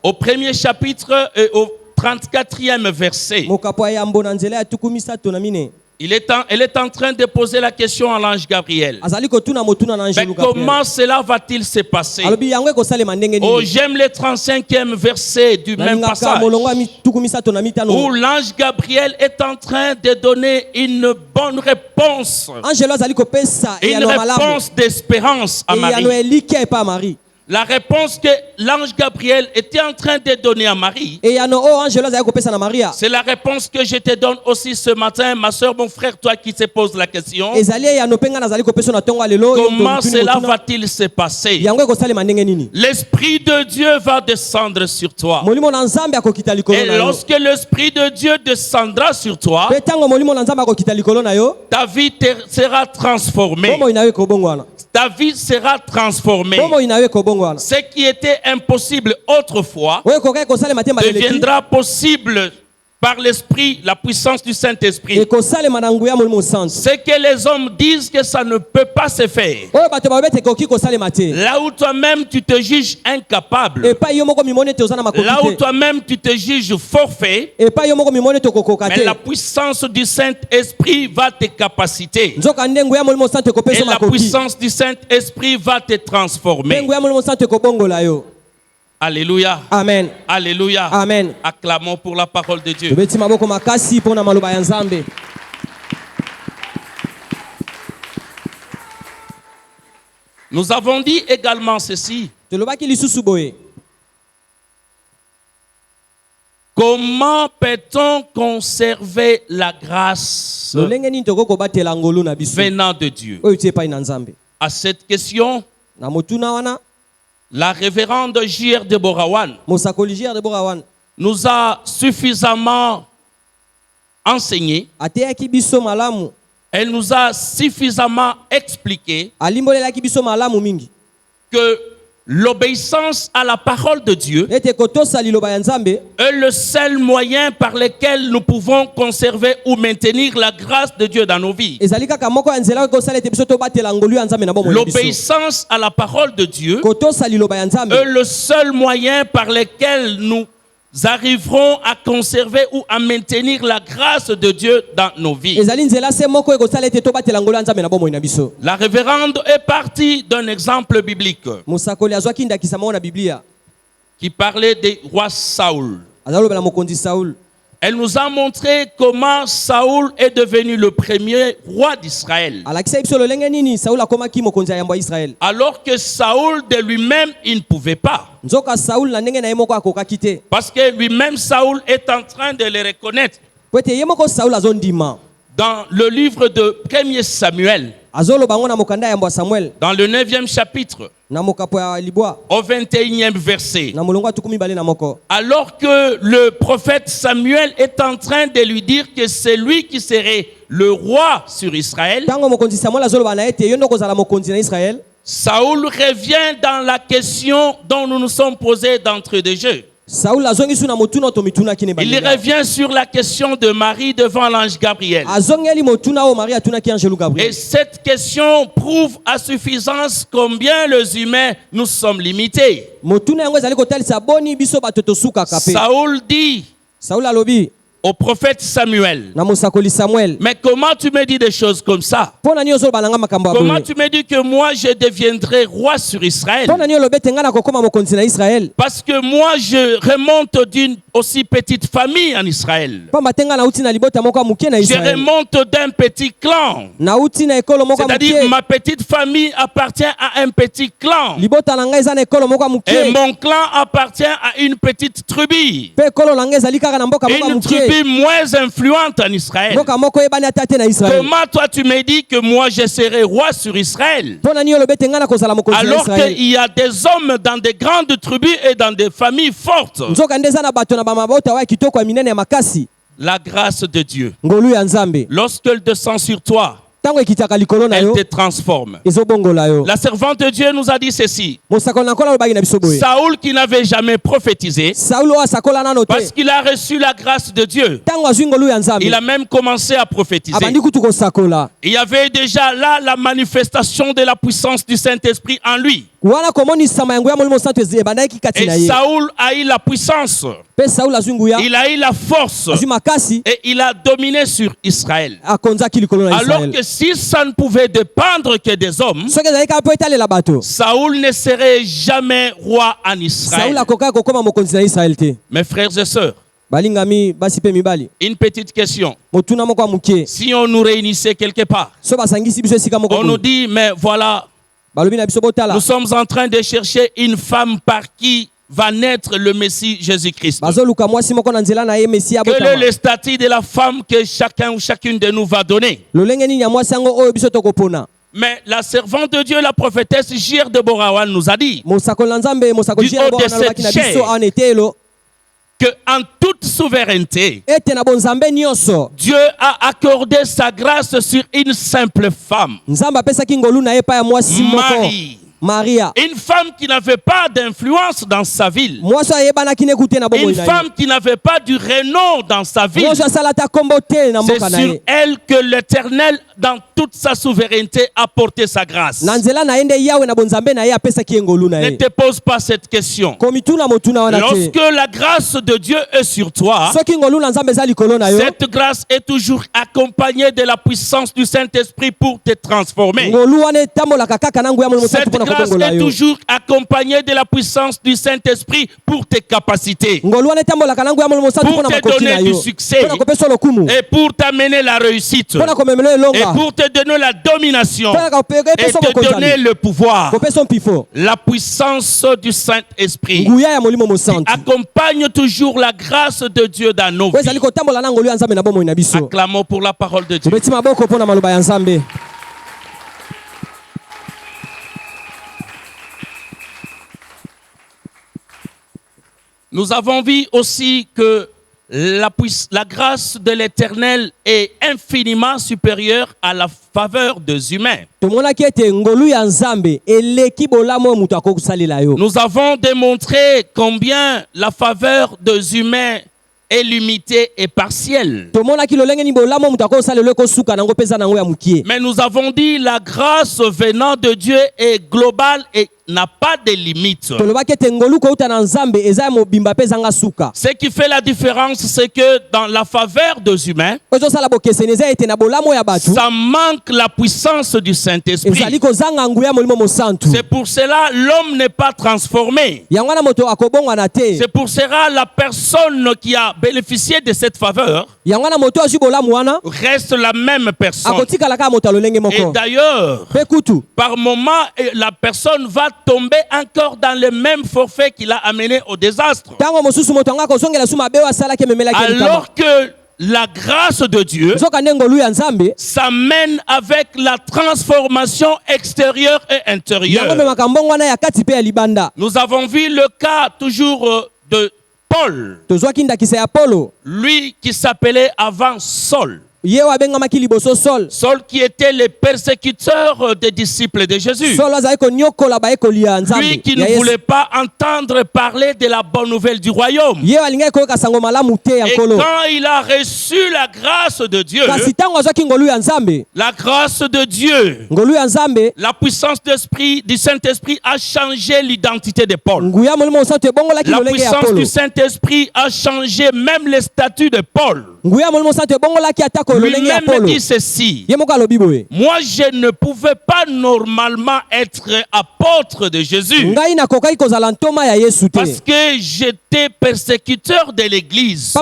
au premier chapitre et au 34e verset. Elle est en train de poser la question à l'ange Gabriel. Mais comment cela va-t-il se passer? Oh, j'aime le 35e verset du même passage, où l'ange Gabriel est en train de donner une bonne réponse, une réponse d'espérance à Marie. La réponse que l'ange Gabriel était en train de donner à Marie, c'est la réponse que je te donne aussi ce matin, ma soeur, mon frère, toi qui te poses la question. Comment cela va-t-il se passer? L'Esprit de Dieu va descendre sur toi. Et lorsque l'Esprit de Dieu descendra sur toi, ta vie sera transformée. Ta vie sera transformée. Ce qui était impossible autrefois deviendra possible par l'Esprit, la puissance du Saint-Esprit. Ce que les hommes disent que ça ne peut pas se faire, là où toi-même tu te juges incapable, là où toi-même tu te juges forfait, mais la puissance du Saint-Esprit va te capaciter. Et la puissance du Saint-Esprit va te transformer. Alléluia. Amen. Alléluia. Amen. Acclamons pour la parole de Dieu. Nous avons dit également ceci. Comment peut-on conserver la grâce venant de Dieu? À cette question, la révérende J.R. de Borawan nous a suffisamment enseigné. Elle nous a suffisamment expliqué que l'obéissance à la parole de Dieu est le seul moyen par lequel nous pouvons conserver ou maintenir la grâce de Dieu dans nos vies. L'obéissance à la parole de Dieu est le seul moyen par lequel nous arriverons à conserver ou à maintenir la grâce de Dieu dans nos vies. La révérende est partie d'un exemple biblique qui parlait du roi Saoul. Elle nous a montré comment Saoul est devenu le premier roi d'Israël. Alors que Saoul de lui-même, il ne pouvait pas. Parce que lui-même, Saoul est en train de le reconnaître. Dans le livre de 1er Samuel, dans le 9e chapitre, au 21e verset, alors que le prophète Samuel est en train de lui dire que c'est lui qui serait le roi sur Israël, Saoul revient dans la question dont nous nous sommes posés d'entrée de jeu. Il revient sur la question de Marie devant l'ange Gabriel. Et cette question prouve à suffisance combien les humains nous sommes limités. Saoul dit au prophète Samuel, mais comment tu me dis des choses comme ça? Comment tu me dis que moi je deviendrai roi sur Israël? Parce que moi je remonte d'une aussi petite famille en Israël. Je remonte d'un petit clan. C'est-à-dire ma petite famille appartient à un petit clan. Et mon clan appartient à une petite tribu. Une tribu tribu moins influente en Israël. Comment toi tu me dis que moi je serai roi sur Israël? Alors qu'il y a des hommes dans des grandes tribus et dans des familles fortes. La grâce de Dieu, lorsqu'elle descend sur toi, elle te transforme. La servante de Dieu nous a dit ceci. Saoul qui n'avait jamais prophétisé, parce qu'il a reçu la grâce de Dieu, il a même commencé à prophétiser. Il y avait déjà là la manifestation de la puissance du Saint-Esprit en lui. Et Saoul a eu la puissance, il a eu la force et il a dominé sur Israël. Alors que si ça ne pouvait dépendre que des hommes, Saoul ne serait jamais roi en Israël. Mes frères et sœurs, une petite question. Si on nous réunissait quelque part, on nous dit, mais voilà, nous sommes en train de chercher une femme par qui va naître le Messie Jésus-Christ. Quel est le statut de la femme que chacun ou chacune de nous va donner? Mais la servante de Dieu, la prophétesse Jir de Borawan nous a dit, du haut de cette chair, que en toute souveraineté, Dieu a accordé sa grâce sur une simple femme, Maria. Une femme qui n'avait pas d'influence dans sa ville. Une femme qui n'avait pas du renom dans sa ville. C'est sur elle que l'Éternel, dans toute sa souveraineté, a porté sa grâce. Ne te pose pas cette question. Lorsque la grâce de Dieu est sur toi, cette grâce est toujours accompagnée de la puissance du Saint-Esprit pour te transformer. Cette grâce est toujours accompagnée de la puissance du Saint-Esprit pour tes capacités, pour te donner du succès et pour t'amener la réussite et pour te donner la domination et te donner le pouvoir. La puissance du Saint-Esprit qui accompagne toujours la grâce de Dieu dans nos vies. Acclamons pour la parole de Dieu. Nous avons vu aussi que la grâce de l'Éternel est infiniment supérieure à la faveur des humains. Nous avons démontré combien la faveur des humains est limitée et partielle. Mais nous avons dit la grâce venant de Dieu est globale et n'a pas de limite. Ce qui fait la différence, c'est que dans la faveur des humains, ça manque la puissance du Saint-Esprit. C'est pour cela l'homme n'est pas transformé. C'est pour cela la personne qui a bénéficié de cette faveur reste la même personne. Et d'ailleurs, par moment, la personne va tomber encore dans le même forfait qu'il a amené au désastre. Alors que la grâce de Dieu s'amène avec la transformation extérieure et intérieure. Nous avons vu le cas toujours de Paul, lui qui s'appelait avant Saul. Saul qui était le persécuteur des disciples de Jésus. Lui qui ne voulait pas entendre parler de la bonne nouvelle du royaume. Et quand il a reçu la grâce de Dieu, la grâce de Dieu, la puissance du Saint-Esprit a changé l'identité de Paul. La puissance du Saint-Esprit a changé même le statut de Paul. Lui-même dit ceci. Moi, je ne pouvais pas normalement être apôtre de Jésus parce que j'étais persécuteur de l'Église.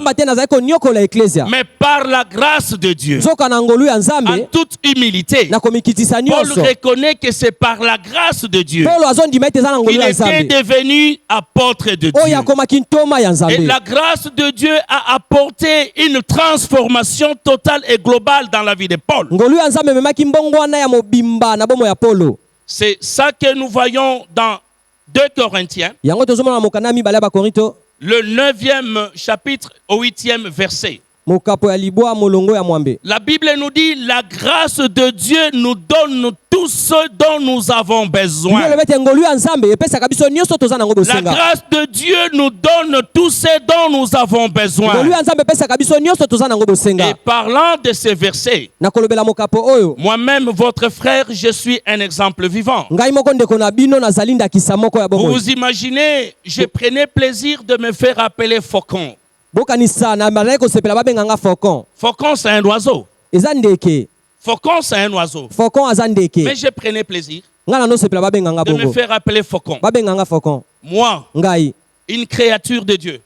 Mais par la grâce de Dieu, en toute humilité, Paul reconnaît que c'est par la grâce de Dieu qu'il était devenu apôtre de Dieu. Et la grâce de Dieu a apporté une transformation totale et globale dans la vie de Paul. C'est ça que nous voyons dans 2 Corinthiens, le 9e chapitre au 8e verset. La Bible nous dit la grâce de Dieu nous donne tout ce dont nous avons besoin. La grâce de Dieu nous donne tout ce dont nous avons besoin. Et parlant de ces versets, moi-même, votre frère, je suis un exemple vivant. Vous vous imaginez, je prenais plaisir de me faire appeler Faucon. Faucon, c'est un oiseau. Faucon, c'est un oiseau. Mais je prenais plaisir de me faire appeler Faucon. Moi, une créature de Dieu,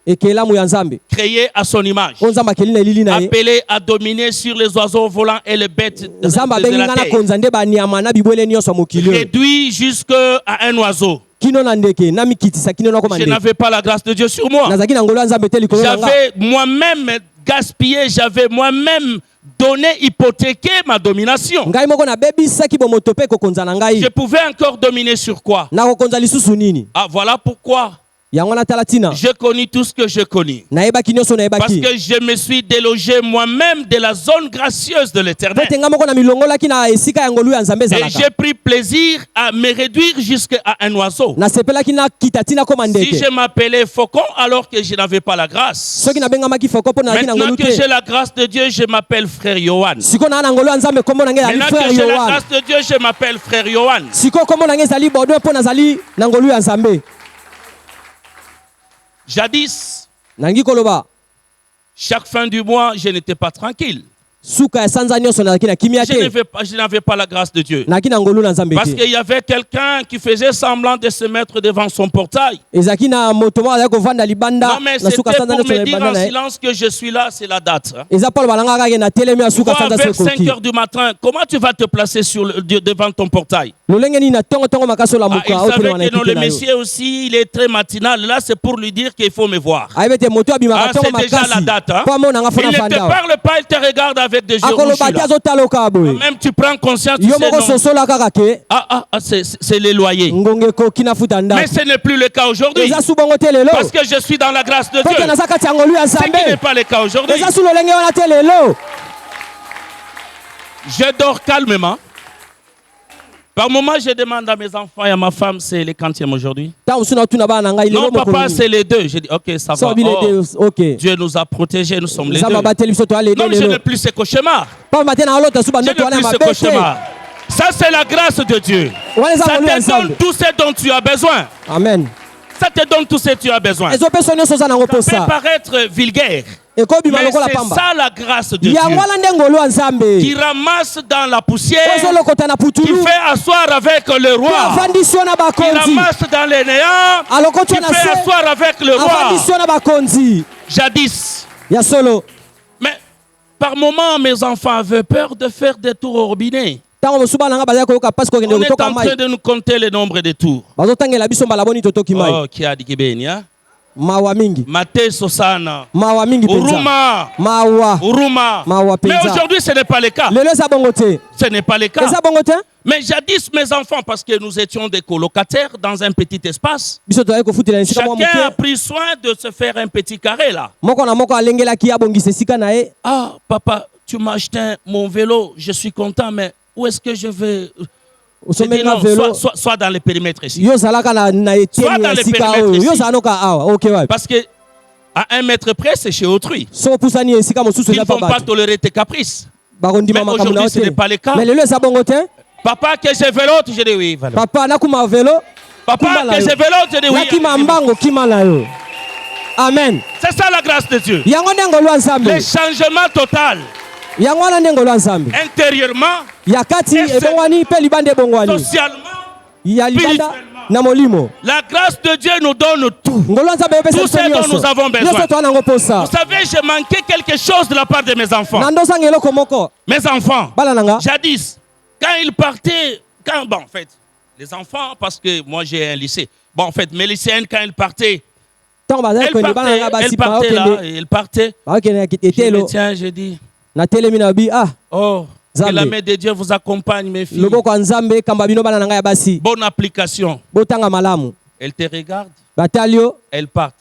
créée à son image, appelée à dominer sur les oiseaux volants et les bêtes de la terre, réduit jusqu'à un oiseau. Je n'avais pas la grâce de Dieu sur moi. J'avais moi-même gaspillé, j'avais moi-même donné, hypothéqué ma domination. Je pouvais encore dominer sur quoi? Ah, voilà pourquoi je connais tout ce que je connais. Parce que je me suis délogé moi-même de la zone gracieuse de l'Éternel. Et j'ai pris plaisir à me réduire jusqu'à un oiseau. Si je m'appelais Faucon alors que je n'avais pas la grâce, maintenant que j'ai la grâce de Dieu, je m'appelle frère Yohan. Maintenant que j'ai la grâce de Dieu, je m'appelle frère Yohan. Jadis, chaque fin du mois, je n'étais pas tranquille. Je n'avais pas la grâce de Dieu. Parce qu'il y avait quelqu'un qui faisait semblant de se mettre devant son portail. Non, mais c'était pour me dire en silence que je suis là, c'est la date. Vers 5 heures du matin, comment tu vas te placer devant ton portail? Il savait que non, le monsieur aussi, il est très matinal. Là, c'est pour lui dire qu'il faut me voir. C'est déjà la date. Il ne te parle pas, il te regarde avec des yeux rouges. Même tu prends conscience, tu sais, c'est les loyers. Mais ce n'est plus le cas aujourd'hui. Parce que je suis dans la grâce de Dieu. Ce qui n'est pas le cas aujourd'hui. Je dors calmement. Par moment, je demande à mes enfants et à ma femme, c'est les quantièmes aujourd'hui? Non, papa, c'est les deux. Je dis, ok, ça va. Oh, Dieu nous a protégés, nous sommes les deux. Non, je n'ai plus ces cauchemars. Je n'ai plus ces cauchemars. Ça, c'est la grâce de Dieu. Ça te donne tout ce dont tu as besoin. Amen. Ça te donne tout ce que tu as besoin. Ça peut paraître vulgaire. Mais c'est ça la grâce de Dieu qui ramasse dans la poussière, qui fait asseoir avec le roi, qui ramasse dans les néants, qui fait asseoir avec le roi. Jadis. Mais par moment, mes enfants avaient peur de faire des tours au robinet. On est en train de nous compter le nombre de tours. Oh, qui a dit qu'il Mateso sana. Uruma. Uruma. Mais aujourd'hui, ce n'est pas le cas. Ce n'est pas le cas. Mais jadis, mes enfants, parce que nous étions des colocataires dans un petit espace, chacun a pris soin de se faire un petit carré là. Ah, papa, tu m'as acheté mon vélo, je suis content, mais où est-ce que je vais? Soit dans les périmètres ici. Soit dans les périmètres ici. Parce que à 1 mètre près, c'est chez autrui. Ils ne vont pas tolérer tes caprices. Mais aujourd'hui, ce n'est pas le cas. Papa, que j'ai vélo, je dis oui. Papa, que j'ai vélo, je dis oui. Amen. C'est ça la grâce de Dieu. Le changement total. Intérieurement, socialement, spirituellement. La grâce de Dieu nous donne tout. Tout ce dont nous avons besoin. Vous savez, j'ai manqué quelque chose de la part de mes enfants. Mes enfants, jadis, quand ils partaient, en fait, les enfants, parce que moi j'ai un lycée. Bon, en fait, mes lycéennes, quand ils partaient, elle partait là, elle partait. Je me tiens, j'ai dit, oh, que la main de Dieu vous accompagne, mes filles. Bonne application. Elle te regarde, elle part.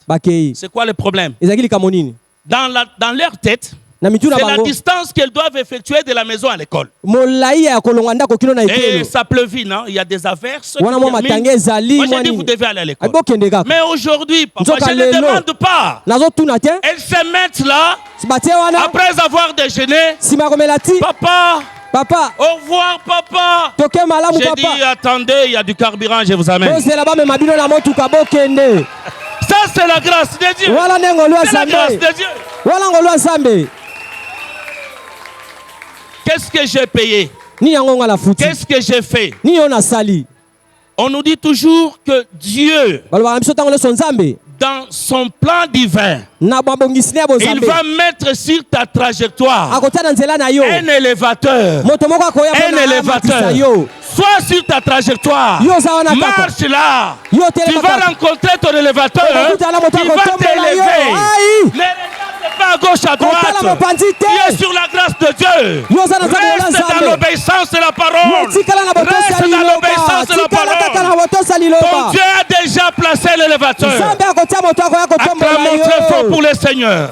C'est quoi le problème? Dans leur tête, c'est la distance qu'elles doivent effectuer de la maison à l'école. Et ça pleuvit, non? Il y a des averses. Moi, j'ai dit, vous devez aller à l'école. Mais aujourd'hui, papa, je ne demande pas. Elles se mettent là, après avoir déjeuné. Papa, au revoir, papa. J'ai dit, attendez, il y a du carburant, je vous amène. Ça, c'est la grâce de Dieu. C'est la grâce de Dieu. Qu'est-ce que j'ai payé? Qu'est-ce que j'ai fait? On nous dit toujours que Dieu, dans son plan divin, il va mettre sur ta trajectoire un élévateur. Sois sur ta trajectoire. Marche là. Tu vas rencontrer ton élévateur qui va t'élever. Pas à gauche, à droite. Tu es sur la grâce de Dieu. Reste dans l'obéissance de la parole. Reste dans l'obéissance de la parole. Ton Dieu a déjà placé l'élévateur. Acclamons très fort pour le Seigneur.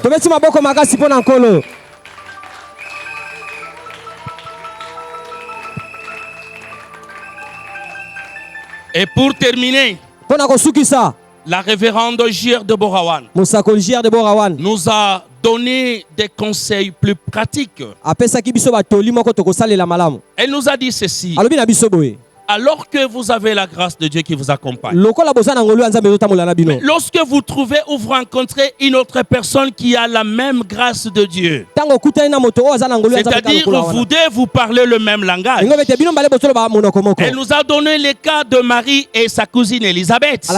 Et pour terminer, la révérende J.R. de Borawan nous a donné des conseils plus pratiques. Elle nous a dit ceci. Alors que vous avez la grâce de Dieu qui vous accompagne, lorsque vous trouvez ou vous rencontrez une autre personne qui a la même grâce de Dieu, c'est-à-dire vous deux vous parlez le même langage. Elle nous a donné le cas de Marie et sa cousine Élisabeth.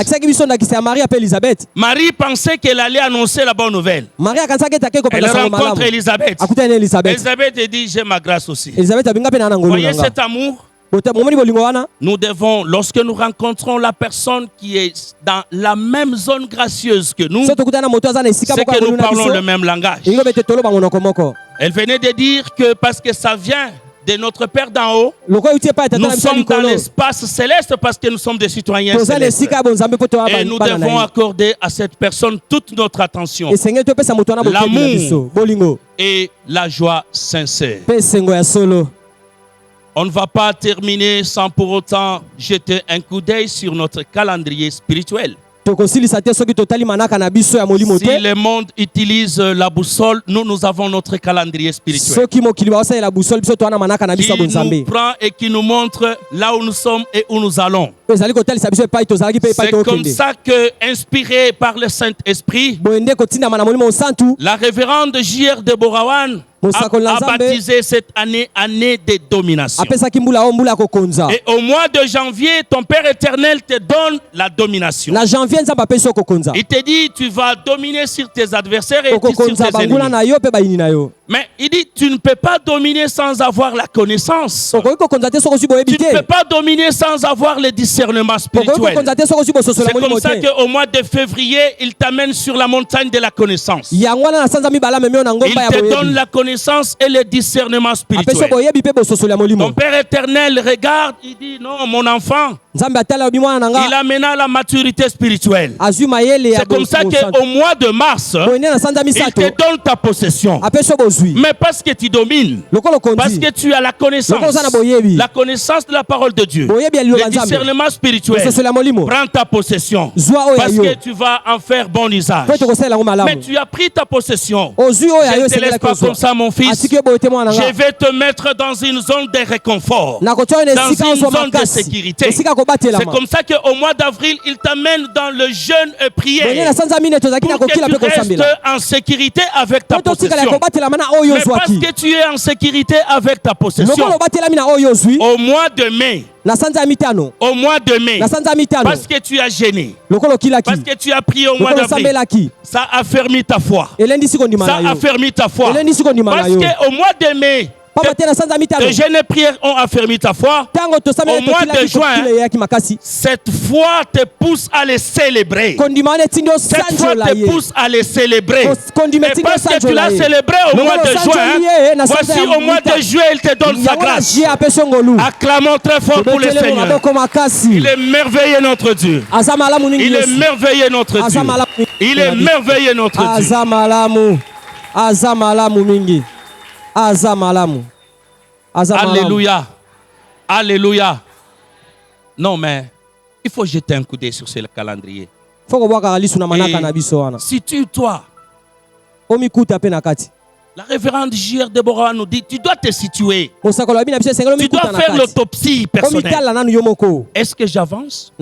Marie pensait qu'elle allait annoncer la bonne nouvelle. Elle rencontre Élisabeth. Élisabeth dit, j'ai ma grâce aussi. Voyez cet amour? Nous devons, lorsque nous rencontrons la personne qui est dans la même zone gracieuse que nous, c'est que nous parlons le même langage. Elle venait de dire que parce que ça vient de notre Père d'en haut, nous sommes dans l'espace céleste parce que nous sommes des citoyens célestes. Et nous devons accorder à cette personne toute notre attention, l'amour et la joie sincère. On ne va pas terminer sans pour autant jeter un coup d'œil sur notre calendrier spirituel. Si le monde utilise la boussole, nous avons notre calendrier spirituel qui nous prend et qui nous montre là où nous sommes et où nous allons. C'est comme ça que, inspiré par le Saint-Esprit, la révérende J.R. de Borawan a baptisé cette année de domination. Et au mois de janvier, ton Père éternel te donne la domination. Il te dit, tu vas dominer sur tes adversaires et sur tes ennemis. Mais il dit, tu ne peux pas dominer sans avoir la connaissance. Tu ne peux pas dominer sans avoir le discernement spirituel. C'est comme ça qu'au mois de février, il t'amène sur la montagne de la connaissance. Il te donne la connaissance et le discernement spirituel. Ton Père éternel regarde, il dit, non, mon enfant, il amène à la maturité spirituelle. C'est comme ça qu'au mois de mars, il te donne ta possession. Mais parce que tu domines, parce que tu as la connaissance de la parole de Dieu, le discernement spirituel, prends ta possession, parce que tu vas en faire bon usage. Mais tu as pris ta possession. Je ne te laisse pas comme ça, mon fils. Je vais te mettre dans une zone de réconfort, dans une zone de sécurité. C'est comme ça qu'au mois d'avril, il t'amène dans le jeûne et prière pour que tu restes en sécurité avec ta possession. Mais parce que tu es en sécurité avec ta possession, au mois de mai, au mois de mai, parce que tu as gêné, parce que tu as prié au mois d'avril, ça a fermé ta foi. Ça a fermé ta foi. Parce qu'au mois de mai, les jeunes prières ont affermi ta foi. Au mois de juin, cette foi te pousse à les célébrer. Cette foi te pousse à les célébrer. Et parce que tu l'as célébré au mois de juin, voici au mois de juillet, il te donne sa grâce. Acclamons très fort pour le Seigneur. Il est merveilleux notre Dieu. Il est merveilleux notre Dieu. Il est merveilleux notre Dieu. Alléluia. Alléluia. Non, mais il faut jeter un coup d'œil sur ce calendrier. Si toi, la révérende J.R. Déborah nous dit, tu dois te situer. Tu dois faire l'autopsie personnelle. Est-ce que j'avance?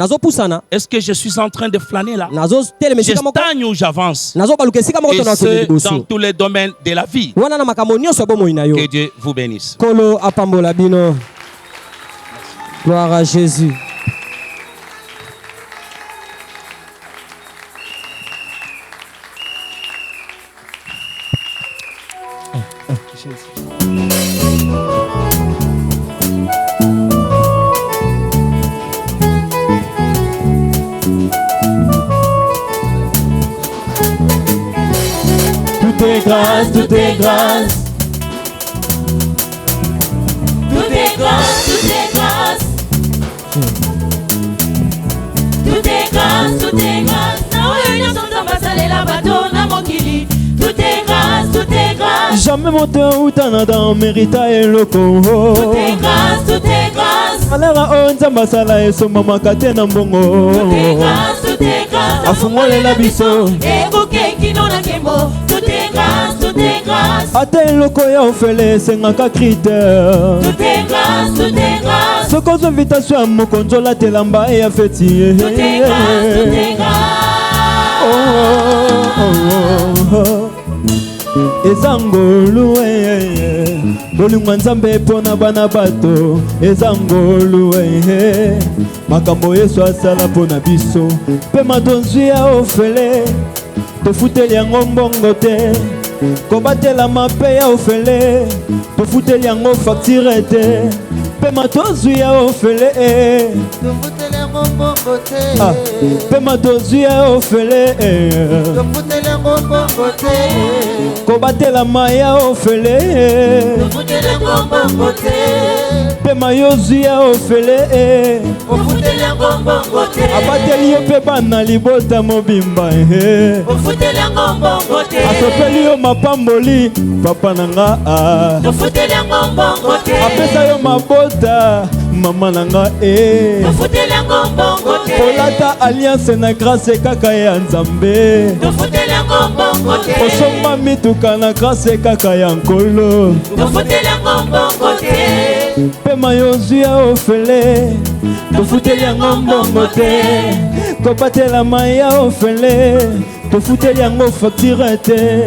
Est-ce que je suis en train de flâner là? Je stagne ou j'avance? Et ce, dans tous les domaines de la vie. Que Dieu vous bénisse. Gloire à Jésus. Tout est grâce, tout est grâce. Tout est grâce, tout est grâce. Tout est grâce, tout est grâce. Tout est grâce, tout est grâce. Jamais monté au Tanada, mérita et le Congo. Tout est grâce, tout est grâce. Malera onza masala et son maman katena mbongo. Tout est grâce, tout est grâce. Afungole la biso. Egoke kinona kembo. Tout est grâce, tout est grâce. Ate loko ya ofele sengaka critère. Tout est grâce, tout est grâce. Soko invitation à mokonzo la telamba et a feti. Tout est grâce, tout est grâce. Oh oh oh. Ezangolu bolingo nzambe pona bana bato ezangolu makambo yesu asala pona biso pe matonzi ya ofele tofuteli yango mbongo te kobatela mape ya ofele tofuteli yango facture te pe matonzi ya ofele tofuteli yango mbongo te pe matonzi ya ofele tofuteli yango mbongo te kobatela maya ofele Tofuteli yango mbongo te pe mayozi ya ofele Tofuteli yango mbongo te abateli yo pe bana libota mobimba Tofuteli yango mbongo te asopeli yo mapamboli papa nanga Tofuteli yango mbongo te apesa yo mabota mama nanga Tofuteli yango mbongo te kolata alliance na grâce kaka ya nzambe Tofuteli yango mbongo te osomba mituka na grâce kaka ya nkolo Tofuteli yango mbongo te pe mayozwi ya ofele tofuteli yango mbongo te kobatela mai ya ofele tofuteli yango facture te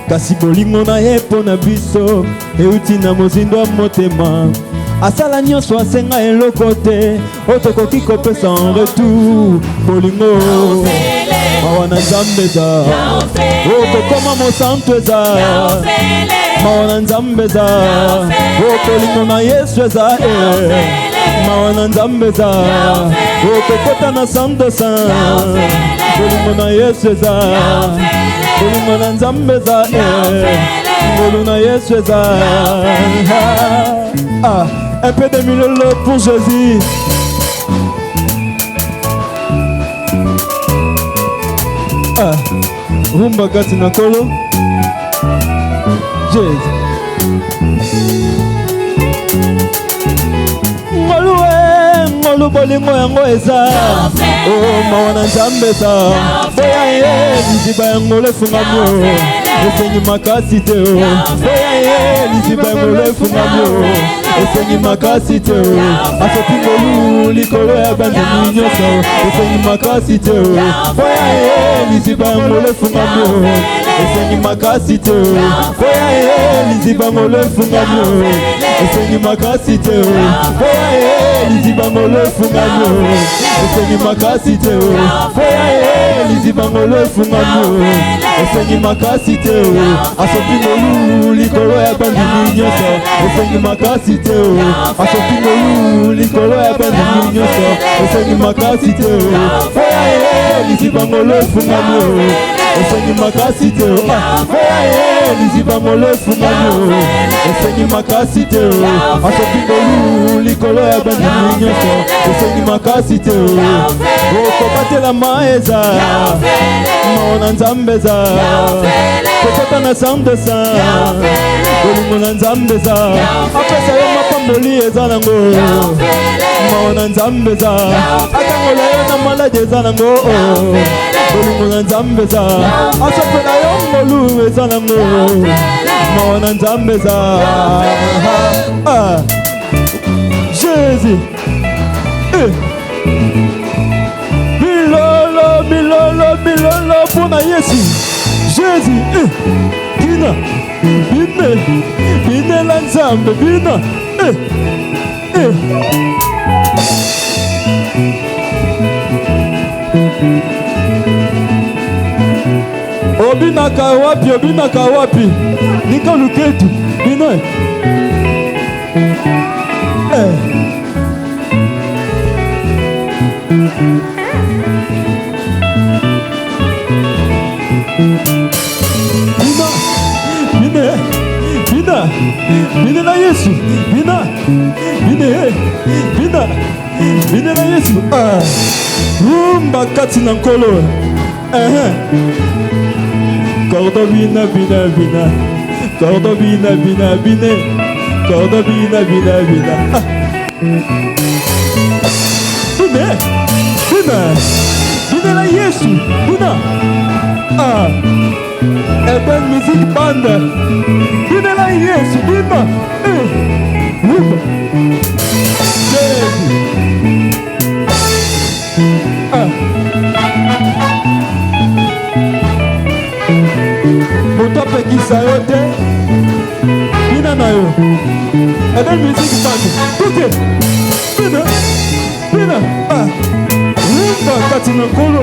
kasi bolingo na ye mpo na biso euti na mozindo ya motema asala nyonso asenga eloko te oyo tokoki kopesa en retour bolingo mawa na nzambe eza okokoma mosantu eza mawa na nzambe eza okolingo na yesu eza mawa na nzambe eza okokota na sandosa bolingo na yesu eza bolingo na nzambe eza ngolu na yesu eza un peu de milolo pour Jésus. Rumba gati na kolo Jésus. Ngolu bolingo yango eza oh mawana nzambe eza boya ye liziba yango lefungamio efenyi makasi te boya ye liziba yango lefungamio esengi makasi te asoki ngolu likolo ya bandimi nyonso esengi makasi te foya ye liziba ngolo efungami esengi makasi te foya ye liziba ngolo efungami esengi makasi te foya ye liziba ngolo efungami esengi makasi te foya ye liziba ngolo efungami esengi makasi te asoki ngolu likolo ya bandimi nyonso esengi makasi te asoki ngolu likolo ya bandimi nyonso esengi makasi te foya ye liziba ngolo efungami esengi makasi te foya ye liziba ngolo efungami esengi makasi te asoki ngolu likolo ya bandimi nyonso esengi makasi te okobatela maeza maona nzambe za kokota na sambesa bolingo na nzambe za apesa yo mapamboli eza nango maona nzambe za akangola yo na maladi eza nango bolingo na nzambe za asopela yo ngolu eza nango maona nzambe za Jésus bilolo bilolo bilolo pona Yesu Jésus bina bine bine la nzambe bina obinaka wapi nika luketu bina Bina na Yesu bina na Yesu rumba kati na nkolo kordo bina kordo bina kordo bina bina na Yesu bina Eben musique bande bina na Yesu bina moto apekisa yo te bina na yo Eben musique bande tuke bina rumba kati na nkolo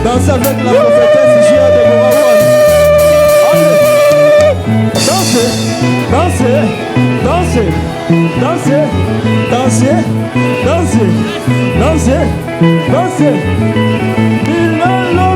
Danse avec la prophétesse Gia de Borawan. Dansez. Bilalo.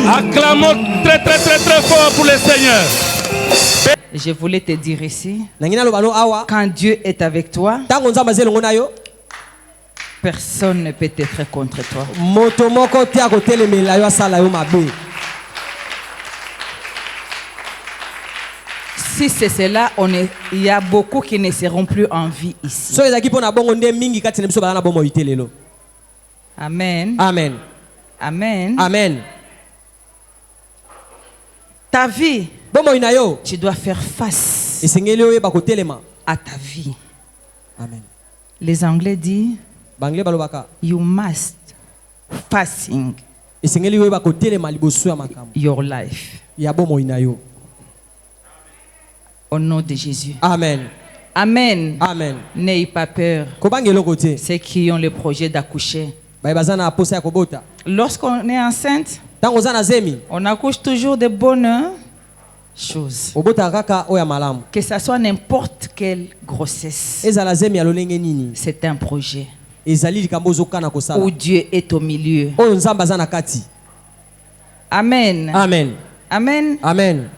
Acclamons très très très très fort pour le Seigneur. Je voulais te dire ici, quand Dieu est avec toi, personne ne peut être contre toi. Si c'est cela, il y a beaucoup qui ne seront plus en vie ici. Amen. Amen. Amen. Amen. Ta vie, tu dois faire face à ta vie. Amen. Les Anglais disent, you must facing your life. Au nom de Jésus. Amen. Amen. Amen. N'ayez pas peur. Ceux qui ont le projet d'accoucher. Lorsqu'on est enceinte, on accouche toujours de bonnes choses. Que ce soit n'importe quelle grossesse. C'est un projet où Dieu est au milieu. Amen. Amen. Amen. Amen.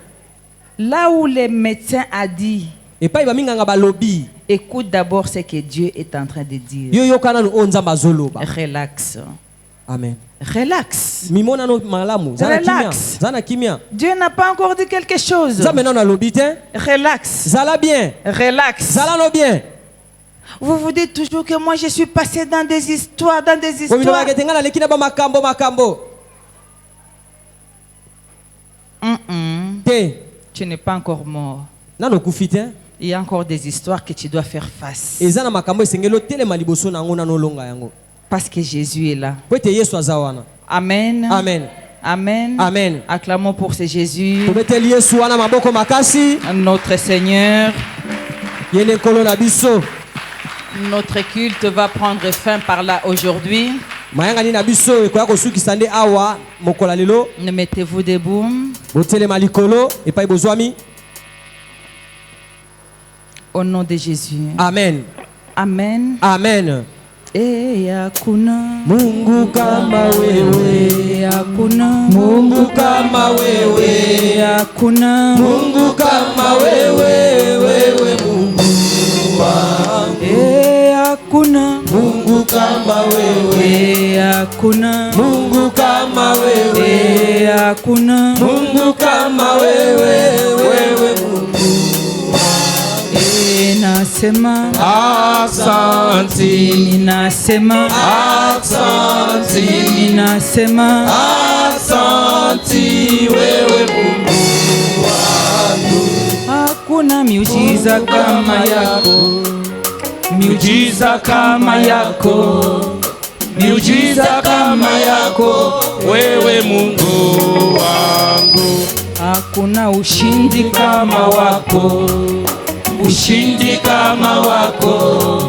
Là où les médecins a dit, écoute d'abord ce que Dieu est en train de dire. Relax. Amen. Relax. Relax. Dieu n'a pas encore dit quelque chose. Relax. Relax. Vous vous dites toujours que moi je suis passé dans des histoires, Tu n'es pas encore mort. Il y a encore des histoires que tu dois faire face. Parce que Jésus est là. Amen. Amen. Amen. Amen. Acclamons pour ce Jésus. Notre Seigneur. Notre culte va prendre fin par là aujourd'hui. Mettez-vous debout. Au nom de Jésus. Amen. Amen. Amen. Hakuna Mungu kama wewe, hakuna Mungu kama wewe, hakuna Mungu kama wewe, wewe Mungu wangu. Hakuna Mungu kama wewe, hakuna Mungu kama wewe, hakuna Mungu kama wewe, wewe Mungu. Nasema asante, nasema asante, nasema asante, wewe Mungu wangu. Hakuna miujiza kama yako, miujiza kama yako, miujiza kama yako, wewe Mungu wangu. Hakuna ushindi kama wako, ushindi kama wako,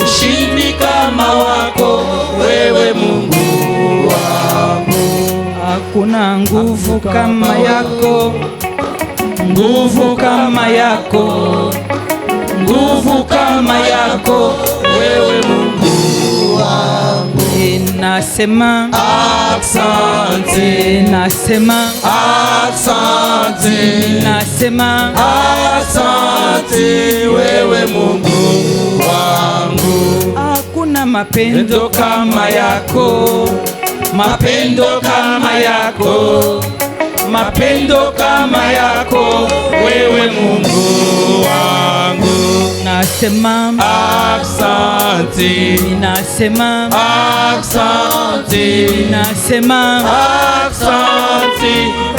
ushindi kama wako, wewe Mungu wangu. Hakuna nguvu kama yako, nguvu kama yako, nguvu kama yako, wewe Mungu wangu. Nasema asante, nasema asante, nasema asante, wewe Mungu wangu. Hakuna mapendo kama yako, mapendo kama yako, mapendo kama yako, wewe Mungu wangu. Nasema asante, nasema asante, nasema asante,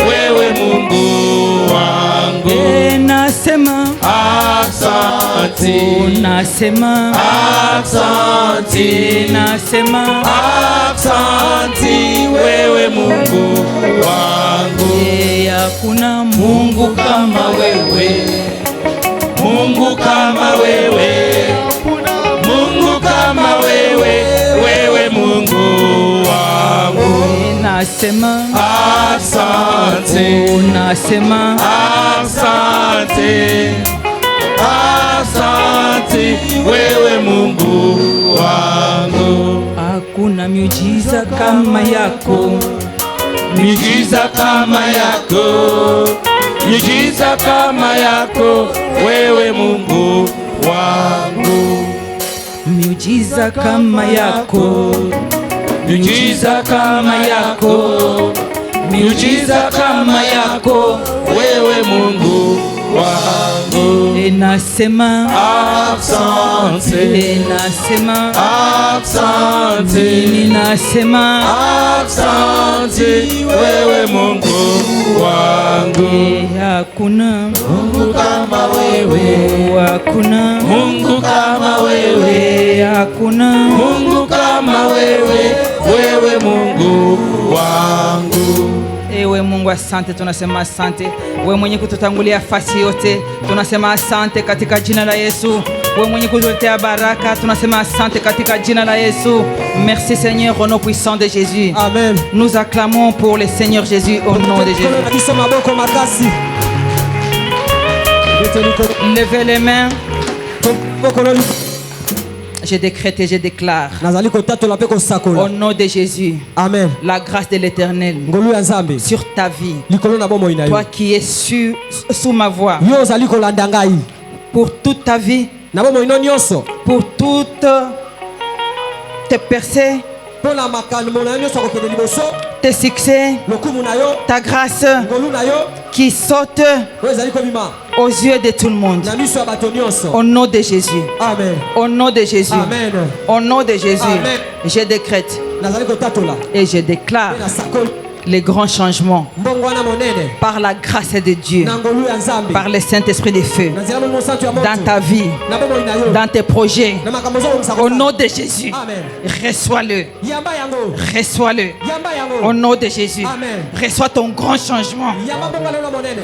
wewe Mungu wangu. Nasema asante, nasema asante, nasema asante, wewe Mungu wangu. Hakuna Mungu kama wewe, Mungu kama wewe, Mungu kama wewe, wewe Mungu wangu. Nasema asante, nasema asante, asante, wewe Mungu wangu. Hakuna miujiza kama yako, miujiza kama yako, miujiza kama yako, wewe Mungu wangu. miujiza kama yako, miujiza kama yako, miujiza kama yako, wewe Mungu wangu. Nasema asante, nasema asante, nasema asante, wewe Mungu wangu. Hakuna Mungu kama wewe, hakuna Mungu kama wewe, hakuna Mungu kama wewe, wewe Mungu wangu. Ewe Mungu, asante, tunasema asante. Wewe mwenye kututangulia fasi yote, tunasema asante katika jina la Yesu. Wewe mwenye kutuletea baraka, tunasema asante katika jina la Yesu. Merci Seigneur, au nom puissant de Jésus. Amen. Nous acclamons pour le Seigneur Jésus au nom de Jésus. Levez les mains. Je décrète et je déclare au nom de Jésus, Amen, la grâce de l'Éternel sur ta vie, toi qui es sous ma voix, pour toute ta vie, pour toutes tes percées, tes succès, ta grâce qui saute aux yeux de tout le monde. Au nom de Jésus. Amen. Au nom de Jésus. Amen. Au nom de Jésus. Amen. Je décrète et je déclare les grands changements par la grâce de Dieu, par le Saint-Esprit de feu, dans ta vie, dans tes projets. Au nom de Jésus, reçois-le. Reçois-le. Au nom de Jésus, reçois ton grand changement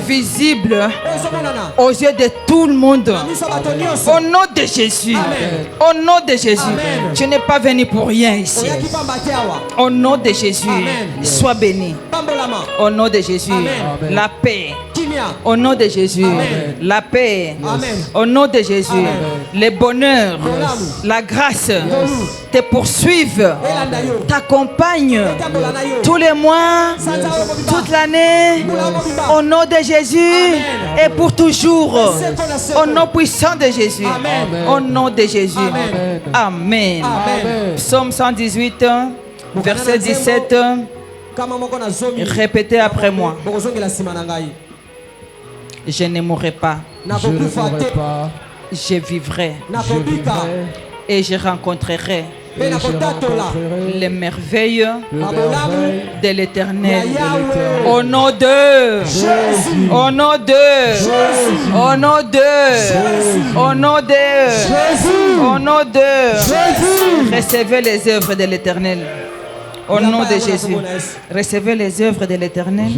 visible aux yeux de tout le monde. Au nom de Jésus, au nom de Jésus, tu n'es pas venu pour rien ici. Au nom de Jésus, sois béni. Au nom de Jésus, Amen. La paix. Au nom de Jésus, Amen. La paix. Amen. Au nom de Jésus, Amen. le bonheur, la grâce te poursuivent, t'accompagnent tous les mois, toute l'année. Au nom de Jésus et pour toujours. Au nom puissant de Jésus. Amen. Au nom de Jésus. Amen. Amen. Psaume 118, verset 17. Répétez après moi. Je ne mourrai pas. Je vivrai. Et je rencontrerai les merveilles de l'Éternel. Au nom de Jésus. Au nom de Jésus. Au nom de Jésus. Au nom de Jésus. Au nom de Jésus. Recevez les œuvres de l'Éternel. Au nom de Jésus, recevez les œuvres de l'Éternel.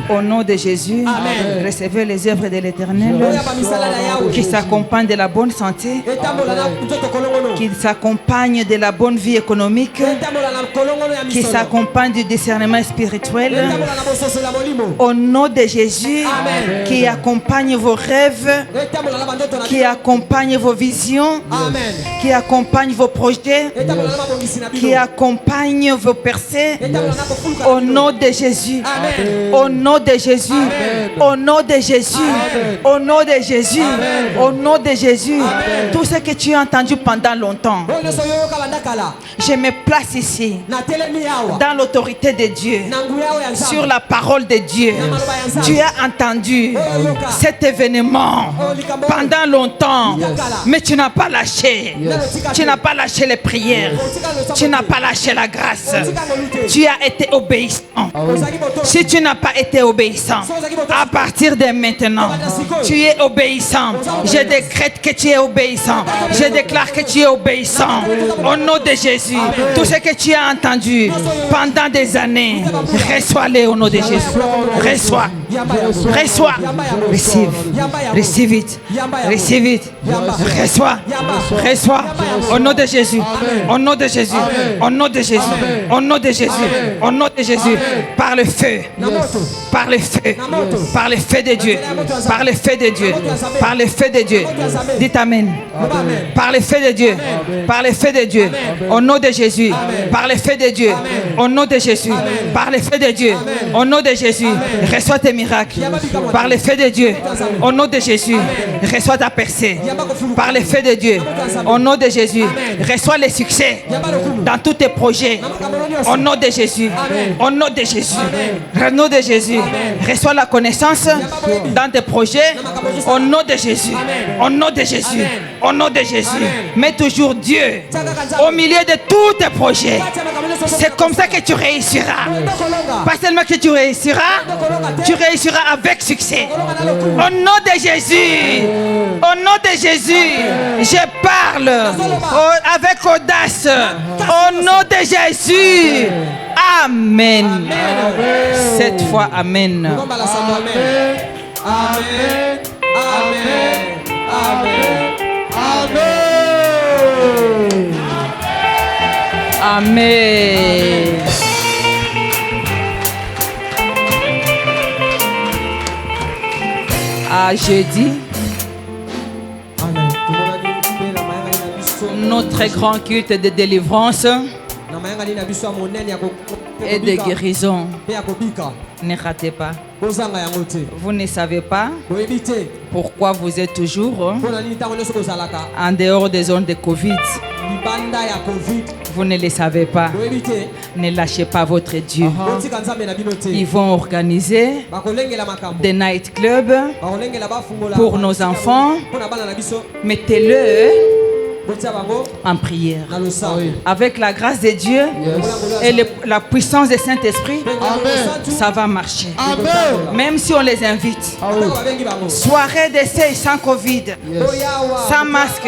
Au nom de Jésus, recevez les œuvres de l'Éternel qui s'accompagnent de la bonne santé, qui s'accompagnent de la bonne vie économique, qui s'accompagnent du discernement spirituel. Au nom de Jésus, qui accompagne vos rêves, qui accompagne vos visions, qui accompagne vos projets, qui accompagne vos percées. Au nom de Jésus, au nom de Jésus, au nom de Jésus, au nom de Jésus, au nom de Jésus. Tout ce que tu as entendu pendant longtemps, je me place ici dans l'autorité de Dieu, sur la parole de Dieu. Tu as entendu cet événement pendant longtemps, mais tu n'as pas lâché. Tu n'as pas lâché les prières. Tu n'as pas lâché la grâce. Tu as été obéissant. Si tu n'as pas été obéissant, à partir de maintenant, tu es obéissant. Je décrète que tu es obéissant. Je déclare que tu es obéissant. Au nom de Jésus, tout ce que tu as entendu pendant des années, reçois-les au nom de Jésus. Reçois. Reçois. Receive. Receive it. Receive it. Reçois. Reçois. Au nom de Jésus. Au nom de Jésus. Au nom de Jésus. Au nom de Jésus. Au nom de Jésus. Par le feu. Par le feu. Par le feu de Dieu. Par le feu de Dieu. Par le feu de Dieu. Dites Amen. Par le feu de Dieu. Par le feu de Dieu. Au nom de Jésus. Par le feu de Dieu. Au nom de Jésus. Par le feu de Dieu. Au nom de Jésus. Reçois tes miracles. Par le feu de Dieu. Au nom de Jésus. Reçois ta percée. Par le feu de Dieu. Au nom de Jésus. Reçois les succès dans tous tes projets. Au nom de Jésus. Au nom de Jésus. Au nom de Jésus. Reçois la connaissance dans tes projets. Au nom de Jésus. Au nom de Jésus. Au nom de Jésus. Mets toujours Dieu au milieu de tous tes projets. C'est comme ça que tu réussiras. Pas seulement que tu réussiras avec succès. Au nom de Jésus. Au nom de Jésus. Je parle avec audace. Au nom de Jésus. Amen. Cette fois, Amen. Amen. Amen. Amen. Amen. À jeudi, notre grand culte de délivrance et de guérison. Ne ratez pas. Vous ne savez pas pourquoi vous êtes toujours en dehors des zones de Covid. Vous ne le savez pas. Ne lâchez pas votre Dieu. Ils vont organiser des night clubs pour nos enfants. Mettez-le en prière. Avec la grâce de Dieu et la puissance du Saint-Esprit, ça va marcher. Même si on les invite. Soirée d'essai sans Covid, sans masque.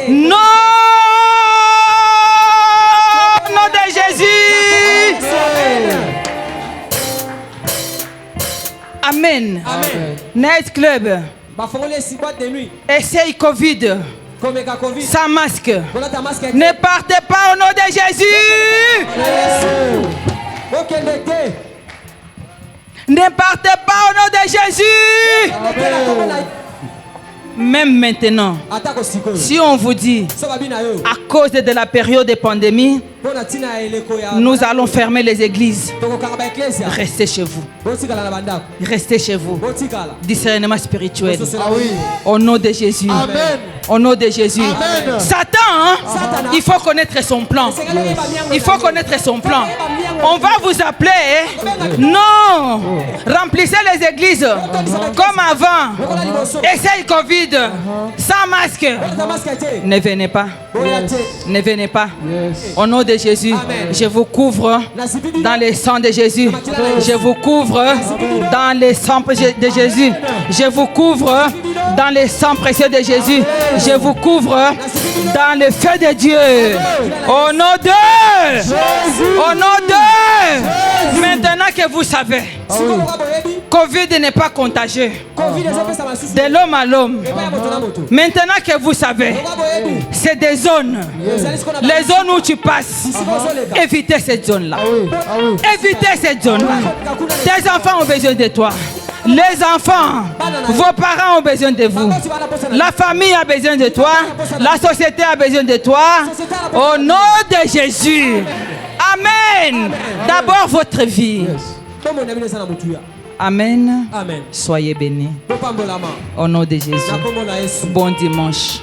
Non! Au nom de Jésus! Amen. Night club. Essai Covid. Sans masque. Ne partez pas au nom de Jésus. Ne partez pas au nom de Jésus. Même maintenant, si on vous dit, à cause de la période de pandémie, nous allons fermer les églises, restez chez vous. Restez chez vous. Discernement spirituel. Au nom de Jésus. Au nom de Jésus. Satan, il faut connaître son plan. Il faut connaître son plan. On va vous appeler. Non. Remplissez les églises comme avant. Essayez Covid. Sans masque. Ne venez pas. Ne venez pas. Au nom de Jésus, je vous couvre dans le sang de Jésus. Je vous couvre dans le sang de Jésus. Je vous couvre dans le sang précieux de Jésus. Je vous couvre dans le feu de Dieu. Au nom de maintenant que vous savez, Covid n'est pas contagieux de l'homme à l'homme. Maintenant que vous savez, c'est des zones. Les zones où tu passes, évitez cette zone-là. Évitez cette zone-là. Tes enfants ont besoin de toi. Les enfants, vos parents ont besoin de vous. La famille a besoin de toi. La société a besoin de toi. Au nom de Jésus. Amen. D'abord votre vie. Amen. Amen. Soyez bénis. Au nom de Jésus. Bon dimanche.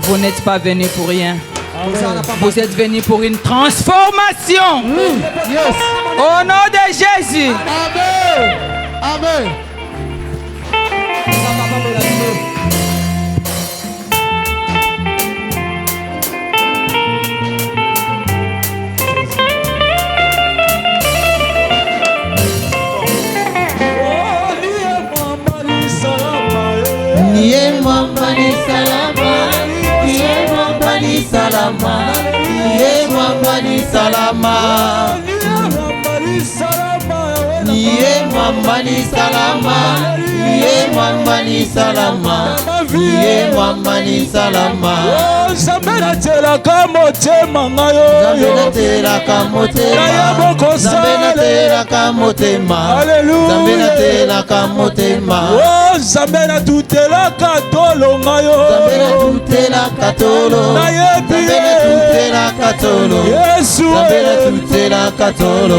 Vous n'êtes pas venus pour rien. Vous êtes venus pour une transformation. Au nom de Jésus. Amen. Amen. Niye mwamba ni salama, niye mwamba ni salama, niye mwamba ni salama, niye mwamba ni salama, niye mwamba ni salama, niye mwamba ni salama. Nzambe natelaka motema ngayo, Nzambe natelaka motema, Nzambe natelaka motema, Nzambe natelaka motema, Nzambe natutelaka tolo ngayo, Nzambe natutelaka tolo, Nzambe natutelaka tolo, Yesu Nzambe natutelaka tolo,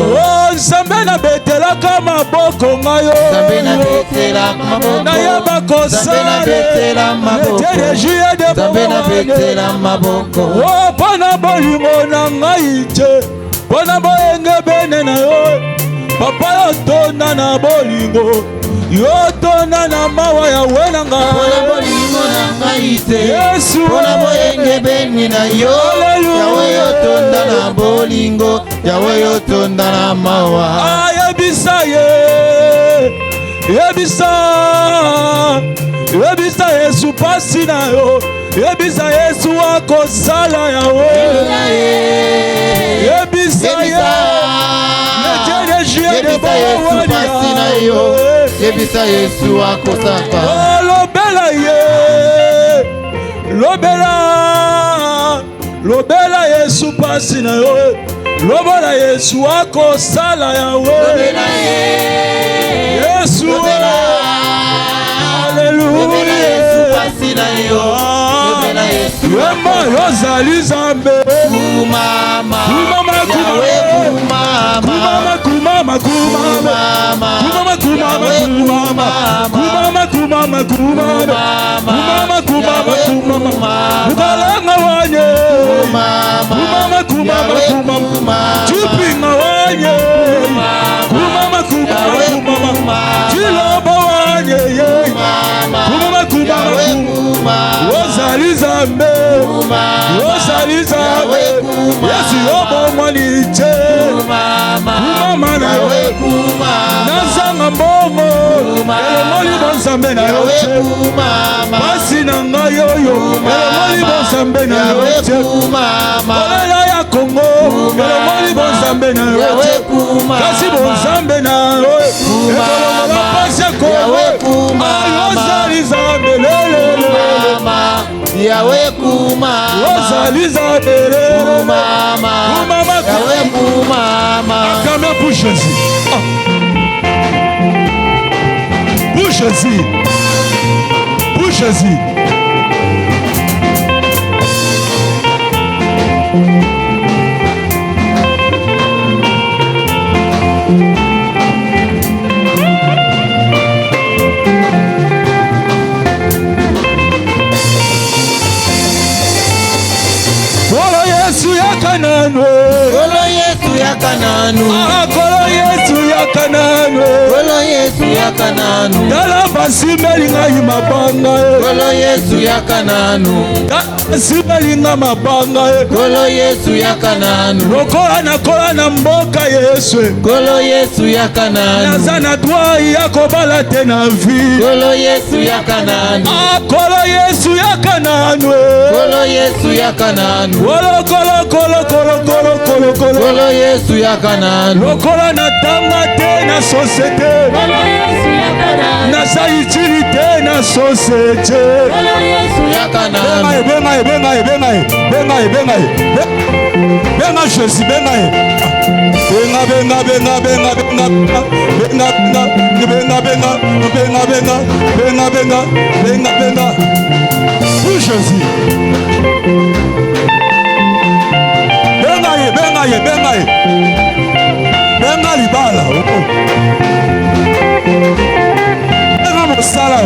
Nzambe nabetelaka maboko ngayo, Nzambe nabetelaka maboko, nayeba Nzambe nabetela maboko, Nzambe nabetela maboko. Mpona bolingo na ngai te, mpona boyenge bene na yo, papa yo tonda na bolingo, yo tonda na mawa ya wenanga. Mpona bolingo na ngai te, Yesu mpona boyenge bene na yo, Yawe yo tonda na bolingo, Yawe yo tonda na mawa. Yebisa ye, yebisa, yebisa Yesu pasi na yo, yebisa Yesu akosala yawe, yebisa ye, yebisa Yesu pasi na yo, yebisa Yesu akosaka. Lobela ye, lobela, lobela Yesu pasi na yo, lobela Yesu akosala yawe, lobela ye, Yesu, lobela, Alléluia, lobela Yesu pasi na yo, lobela Yesu Yema yozali Nzambe, kumama, Yawe kumama, kumama, kumama, kumama, kumama, kumama, kumama, kumama, kumama, kumama, kumama, kumama, ukalanga wanye, kumama, kumama, kumama, chupinga wanye, kumama, kumama, kumama, chilobo wanye, kumama, kumama, kumama, ozali Nzambe, ozali Nzambe, Yesu yobo mwaliche, kumama na yo, nazanga mbongo, elomoli bonzambe na yo che, pasi na ngai yoyo, elomoli bonzambe na yo che, kolela ya Kongo, elomoli bonzambe na yo che, kasi bonzambe na yo, ekolonga pasi ya Kongo, ayozali Nzambe lelele, Yawe kumama, ozali Nzambe lelele, kumama, Yawe kumama. Acclamez pour Jésus. Pour Jésus. Pour Jésus. Kolo Yesu ya Kananu. Kolo Yesu ya Kananu. Kolo Yesu ya Kananu. Kolo Yesu yaka nanu. Tala basimeli ngai mabanga. Kolo Yesu yaka nanu. Basimeli ngai mabanga. Kolo Yesu yaka nanu. Lokola nakola na mboka Yesu. Kolo Yesu yaka nanu. Naza na droit ya kobala te na vie. Kolo Yesu yaka nanu. Kolo Yesu yaka nanu. Kolo Yesu yaka nanu. Kolo Yesu yaka nanu. Lokola na tanga te na société. Kolo Yesu yaka nanu. Na sa utilité na société. Kolo Yesu yaka nanu. Benga Jésus, benga. Benga. Pour Jésus. Benga libala. Benga mosala.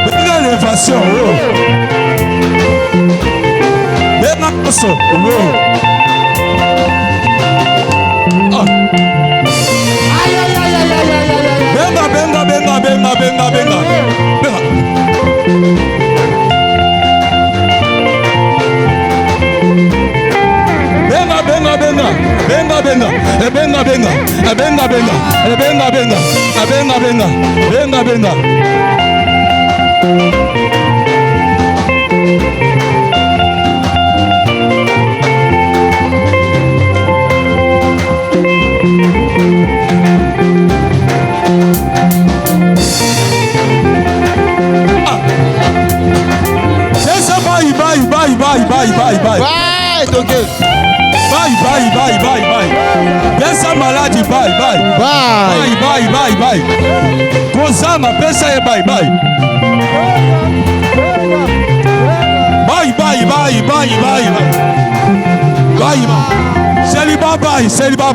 Benga l'élévation. Benga koso. Benga. Bye, Toke. Bye. Pesa maladi, bye. Kozama, pesa ye bye. Bye. Celibat,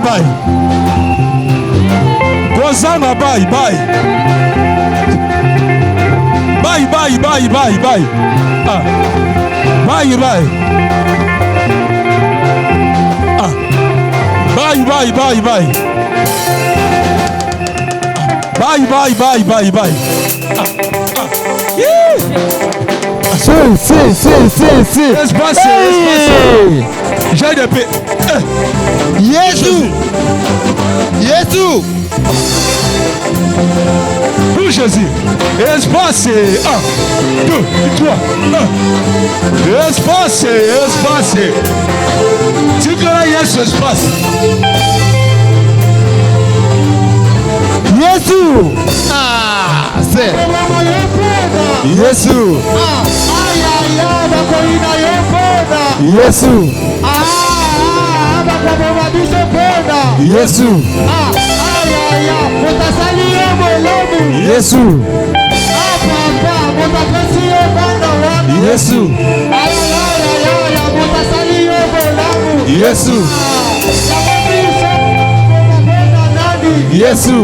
bye. Kozama, bye. Bye. Bye. Si. Espace. J'ai de paix. Yesu. Pour Jésus. Espace. 1, 2, 3. Espace. Tu connais Yesu, espace. Yesu. C'est Yesu.